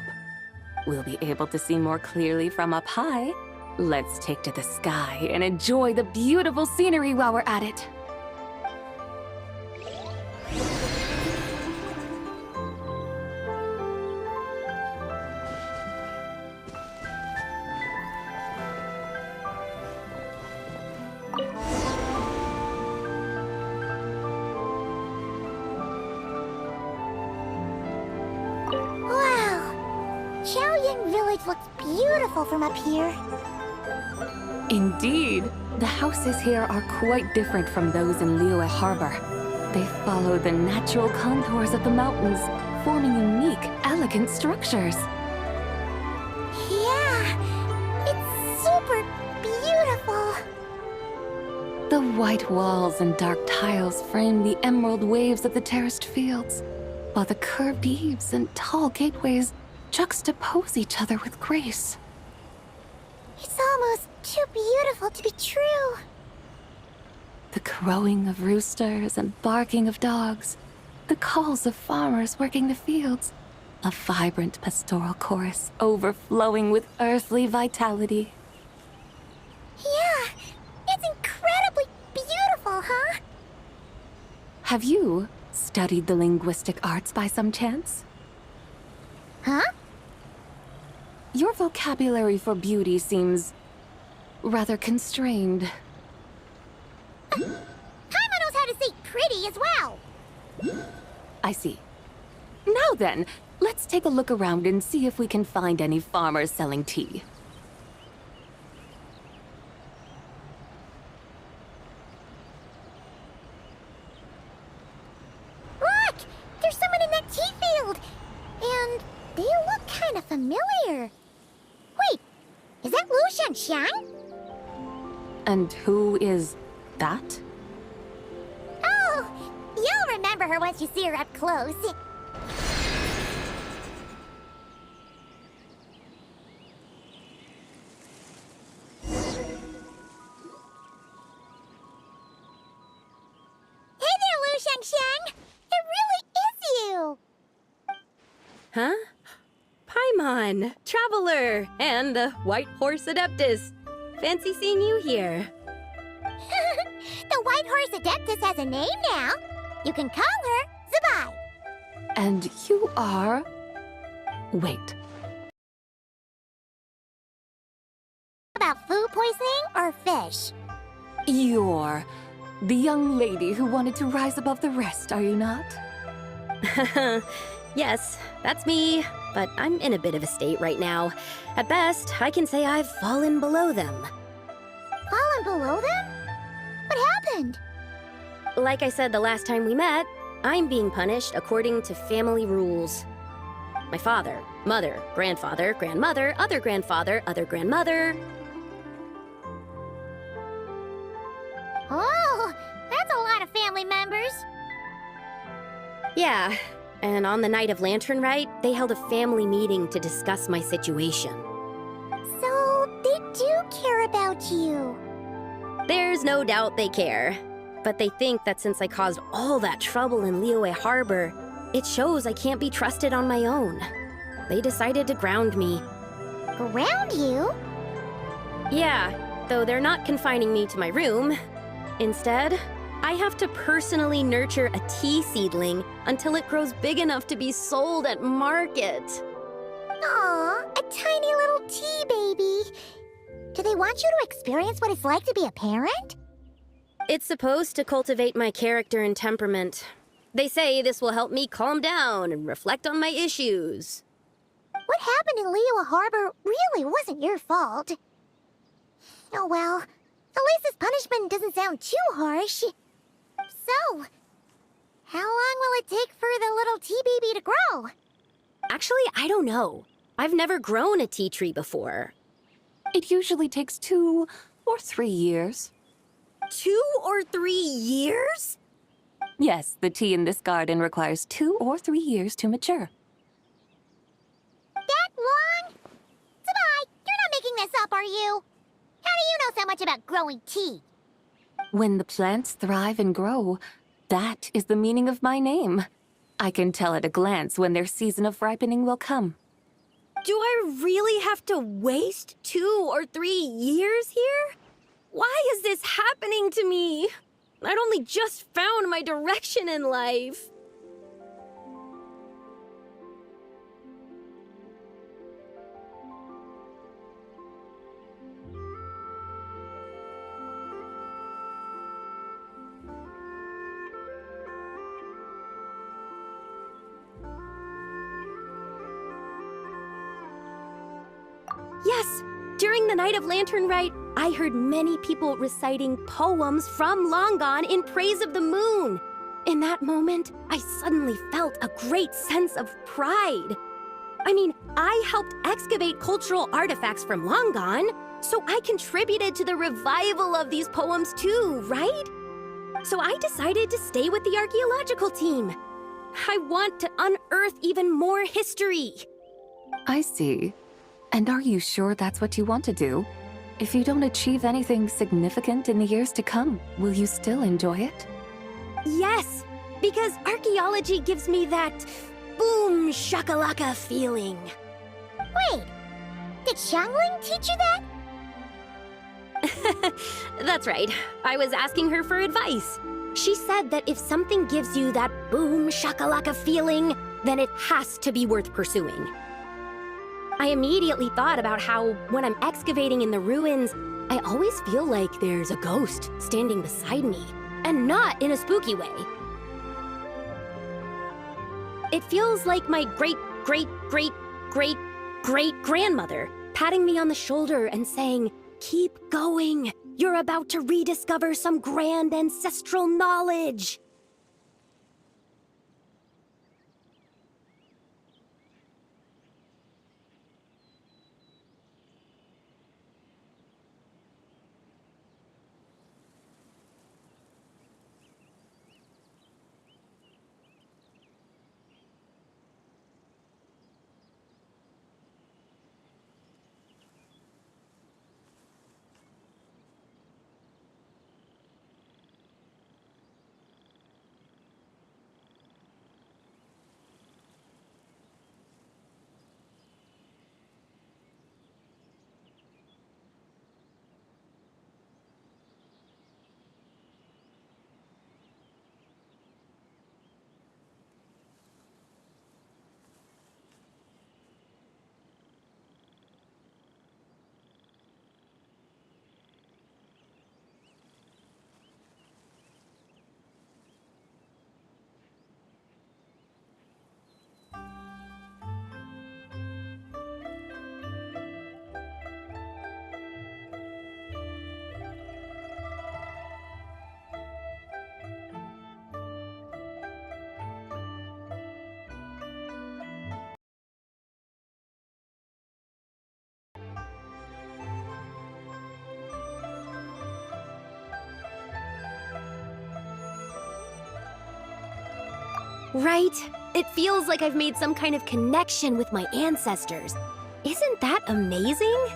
We'll be able to see more clearly from up high. Let's take to the sky and enjoy the beautiful scenery while we're at it. Looks beautiful from up here. Indeed. The houses here are quite different from those in Liyue Harbor. They follow the natural contours of the mountains, forming unique, elegant structures. Yeah, it's super beautiful. The white walls and dark tiles frame the emerald waves of the terraced fields, while the curved eaves and tall gateways juxtapose each other with grace. It's almost too beautiful to be true. The crowing of roosters and barking of dogs, the calls of farmers working the fields, a vibrant pastoral chorus overflowing with earthly vitality. Yeah, it's incredibly beautiful, huh? Have you studied the linguistic arts by some chance? Huh? Your vocabulary for beauty seems rather constrained. Paimon knows how to say pretty as well. I see. Now then, let's take a look around and see if we can find any farmers selling tea. Look! There's someone in that tea field! And they look kind of familiar. Wait, is that Lu Shanxiang? And who is that? Oh, you'll remember her once you see her up close. Hey there, Lu Shanxiang! It really is you! Huh? Paimon, Traveler, and the White Horse Adeptus. Fancy seeing you here. The White Horse Adeptus has a name now. You can call her Zabai. And you are... Wait. About food poisoning or fish? You're the young lady who wanted to rise above the rest, are you not? Yes, that's me, but I'm in a bit of a state right now. At best, I can say I've fallen below them. Fallen below them? What happened? Like I said the last time we met, I'm being punished according to family rules. My father, mother, grandfather, grandmother, other grandfather, other grandmother. Oh, that's a lot of family members. Yeah, and on the night of Lantern Rite, they held a family meeting to discuss my situation. So, they do care about you. There's no doubt they care. But they think that since I caused all that trouble in Liyue Harbor, it shows I can't be trusted on my own. They decided to ground me. Ground you? Yeah, though they're not confining me to my room. Instead, I have to personally nurture a tea seedling until it grows big enough to be sold at market. Aw, a tiny little tea baby. Do they want you to experience what it's like to be a parent? It's supposed to cultivate my character and temperament. They say this will help me calm down and reflect on my issues. What happened in Liyue Harbor really wasn't your fault. Oh well, at least this punishment doesn't sound too harsh. So, How long will it take for the little tea baby to grow? Actually, I don't know. I've never grown a tea tree before. It usually takes 2 or 3 years. 2 or 3 years? Yes, the tea in this garden requires 2 or 3 years to mature. That long? Sabai, you're not making this up, are you? How do you know so much about growing tea? When the plants thrive and grow, that is the meaning of my name. I can tell at a glance when their season of ripening will come. Do I really have to waste 2 or 3 years here? Why is this happening to me? I'd only just found my direction in life. Yes, during the Night of Lantern Rite, I heard many people reciting poems from Long Gone in praise of the moon. In that moment, I suddenly felt a great sense of pride. I mean, I helped excavate cultural artifacts from Long Gone, so I contributed to the revival of these poems too, right? So I decided to stay with the archaeological team. I want to unearth even more history. I see. And are you sure that's what you want to do? If you don't achieve anything significant in the years to come, will you still enjoy it? Yes, because archaeology gives me that boom shakalaka feeling. Wait, did Xiangling teach you that? That's right. I was asking her for advice. She said that if something gives you that boom shakalaka feeling, then it has to be worth pursuing. I immediately thought about how, when I'm excavating in the ruins, I always feel like there's a ghost standing beside me, and not in a spooky way. It feels like my great-great-great-great-great-grandmother patting me on the shoulder and saying, "Keep going. You're about to rediscover some grand ancestral knowledge." Right? It feels like I've made some kind of connection with my ancestors. Isn't that amazing?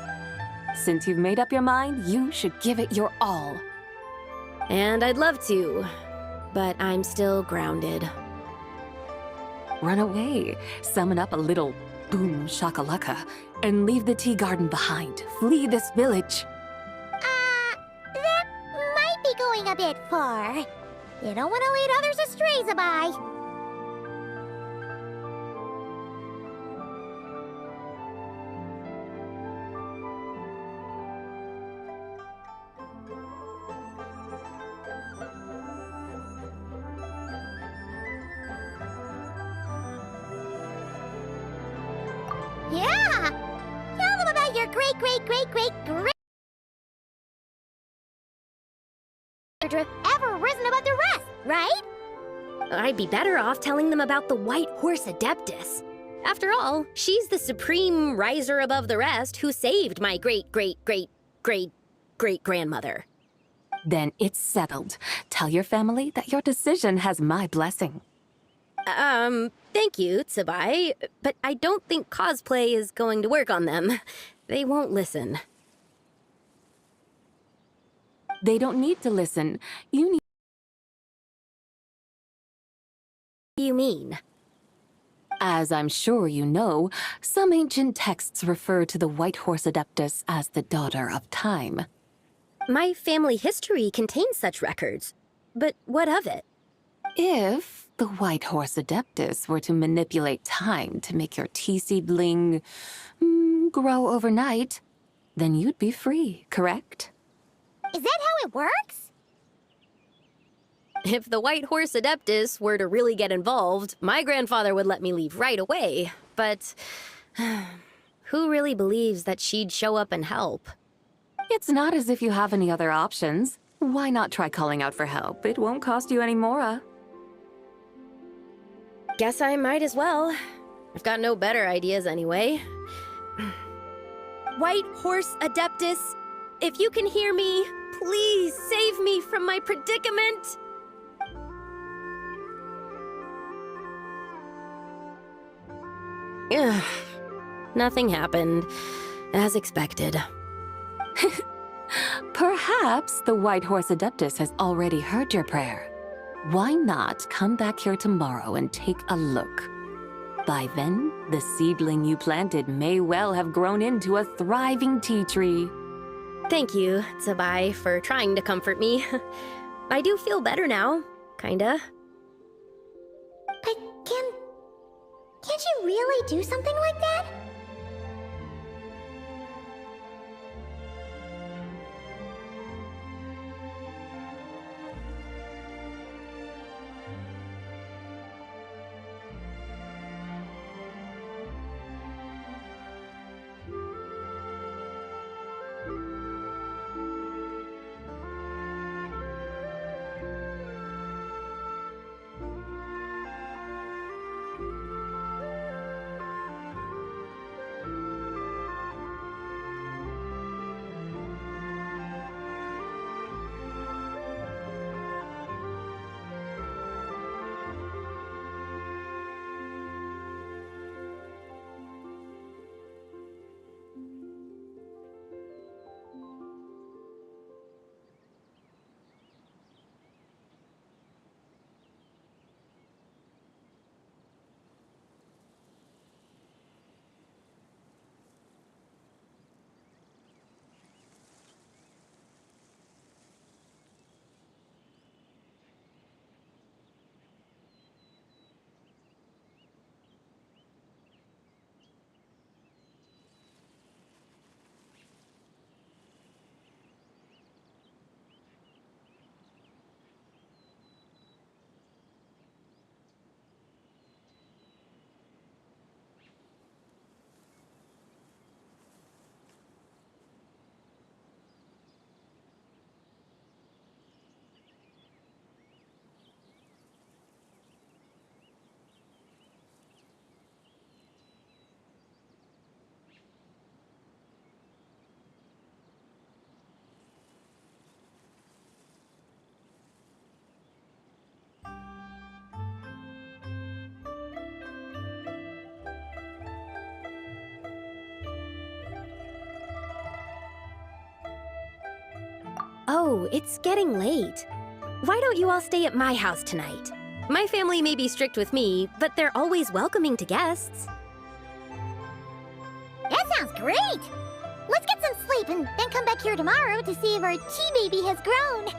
Since you've made up your mind, you should give it your all. And I'd love to, but I'm still grounded. Run away, summon up a little boom shakalaka, and leave the tea garden behind. Flee this village. That might be going a bit far. You don't want to lead others astray, Sabai. Yeah! Tell them about your great ever risen above the rest, right? I'd be better off telling them about the White Horse Adeptus. After all, she's the supreme riser above the rest who saved my great-great-great-great-great-grandmother. Then it's settled. Tell your family that your decision has my blessing. Thank you, Tsubai, but I don't think cosplay is going to work on them. They won't listen. They don't need to listen. You need... What do you mean? As I'm sure you know, some ancient texts refer to the White Horse Adeptus as the Daughter of Time. My family history contains such records. But what of it? If the White Horse Adeptus were to manipulate time to make your tea seedling grow overnight, then you'd be free, correct? Is that how it works? If the White Horse Adeptus were to really get involved, my grandfather would let me leave right away. But who really believes that she'd show up and help? It's not as if you have any other options. Why not try calling out for help? It won't cost you any more. Guess I might as well. I've got no better ideas anyway. White Horse Adeptus, if you can hear me, please save me from my predicament! Ugh. Nothing happened, as expected. Perhaps the White Horse Adeptus has already heard your prayer. Why not come back here tomorrow and take a look? By then, the seedling you planted may well have grown into a thriving tea tree. Thank you, Tsubai, for trying to comfort me. I do feel better now, kinda. But can't you really do something like that? Oh, it's getting late. Why don't you all stay at my house tonight? My family may be strict with me, but they're always welcoming to guests. That sounds great! Let's get some sleep and then come back here tomorrow to see if our tea baby has grown.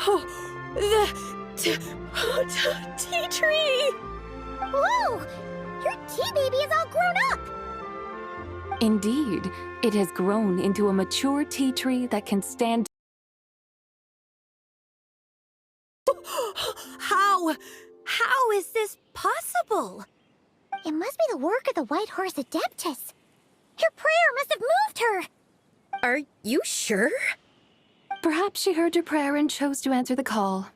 Oh, the tea tree! Whoa! Your tea baby is all grown up! Indeed, it has grown into a mature tea tree that can stand. How is this possible? It must be the work of the White Horse Adeptus. Your prayer must have moved her! Are you sure? Perhaps she heard your prayer and chose to answer the call.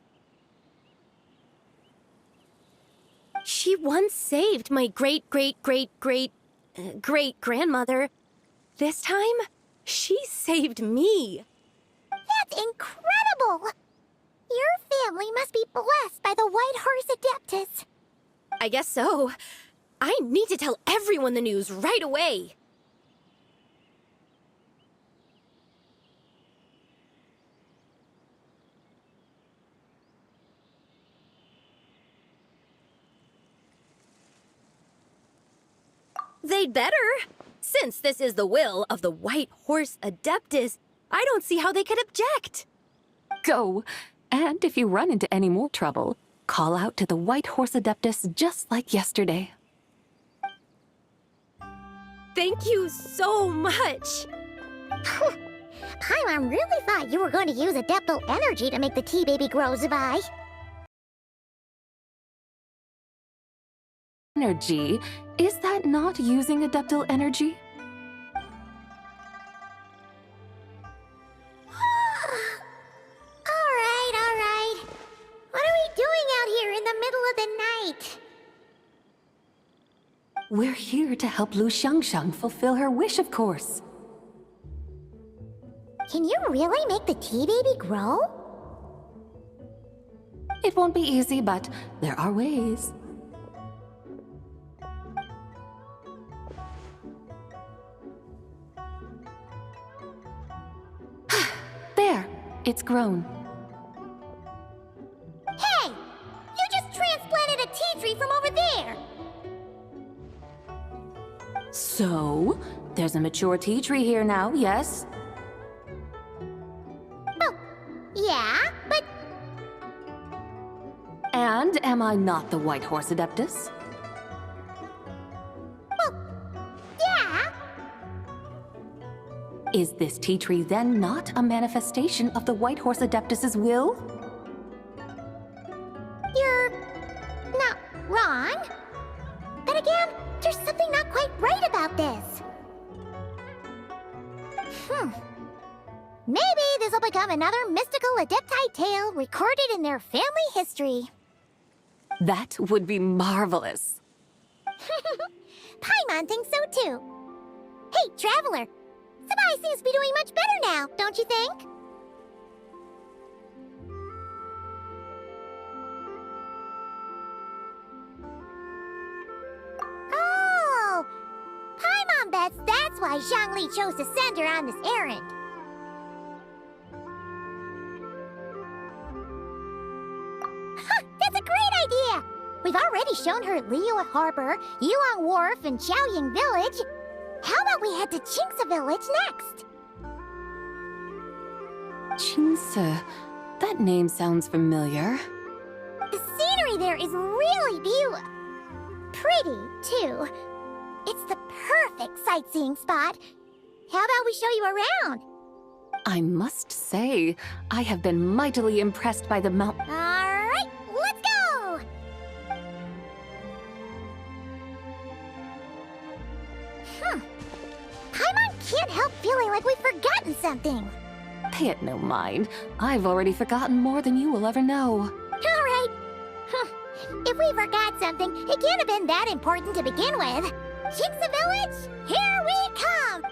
She once saved my great-great-great-great-great-grandmother. This time, she saved me. That's incredible! Your family must be blessed by the White Horse Adeptus. I guess so. I need to tell everyone the news right away. They'd better. Since this is the will of the White Horse Adeptus, I don't see how they could object. Go! And if you run into any more trouble, call out to the White Horse Adeptus just like yesterday. Thank you so much. Paimon really thought you were going to use Adeptal energy to make the tea baby grow, Zabai. Energy? Is that not using Adeptal energy? Alright. What are we doing out here in the middle of the night? We're here to help Lu Xiangxiang fulfill her wish, of course. Can you really make the tea baby grow? It won't be easy, but there are ways. There, it's grown. Hey! You just transplanted a tea tree from over there! So, there's a mature tea tree here now, yes? Oh, yeah, but... And am I not the White Horse Adeptus? Well, yeah. Is this tea tree then not a manifestation of the White Horse Adeptus's will? You're not wrong. But again, there's something not quite right about this. Maybe this will become another mystical Adepti tale recorded in their family history. That would be marvelous. Paimon thinks so too. Hey, Traveler! Sabai seems to be doing much better now, don't you think? Oh! Paimon bets that's why Zhongli chose to send her on this errand. That's a great idea! We've already shown her Liyue Harbor, Yuan Wharf, and Xiaoying Village. How about we head to Qingce Village next? Qingce. That name sounds familiar. The scenery there is really beautiful. Pretty, too. It's the perfect sightseeing spot. How about we show you around? I must say, I have been mightily impressed by the mountain. Alright, let's go! Paimon can't help feeling like we've forgotten something. Pay it no mind. I've already forgotten more than you will ever know. Alright. If we forgot something, it can't have been that important to begin with. Qingce Village, here we come!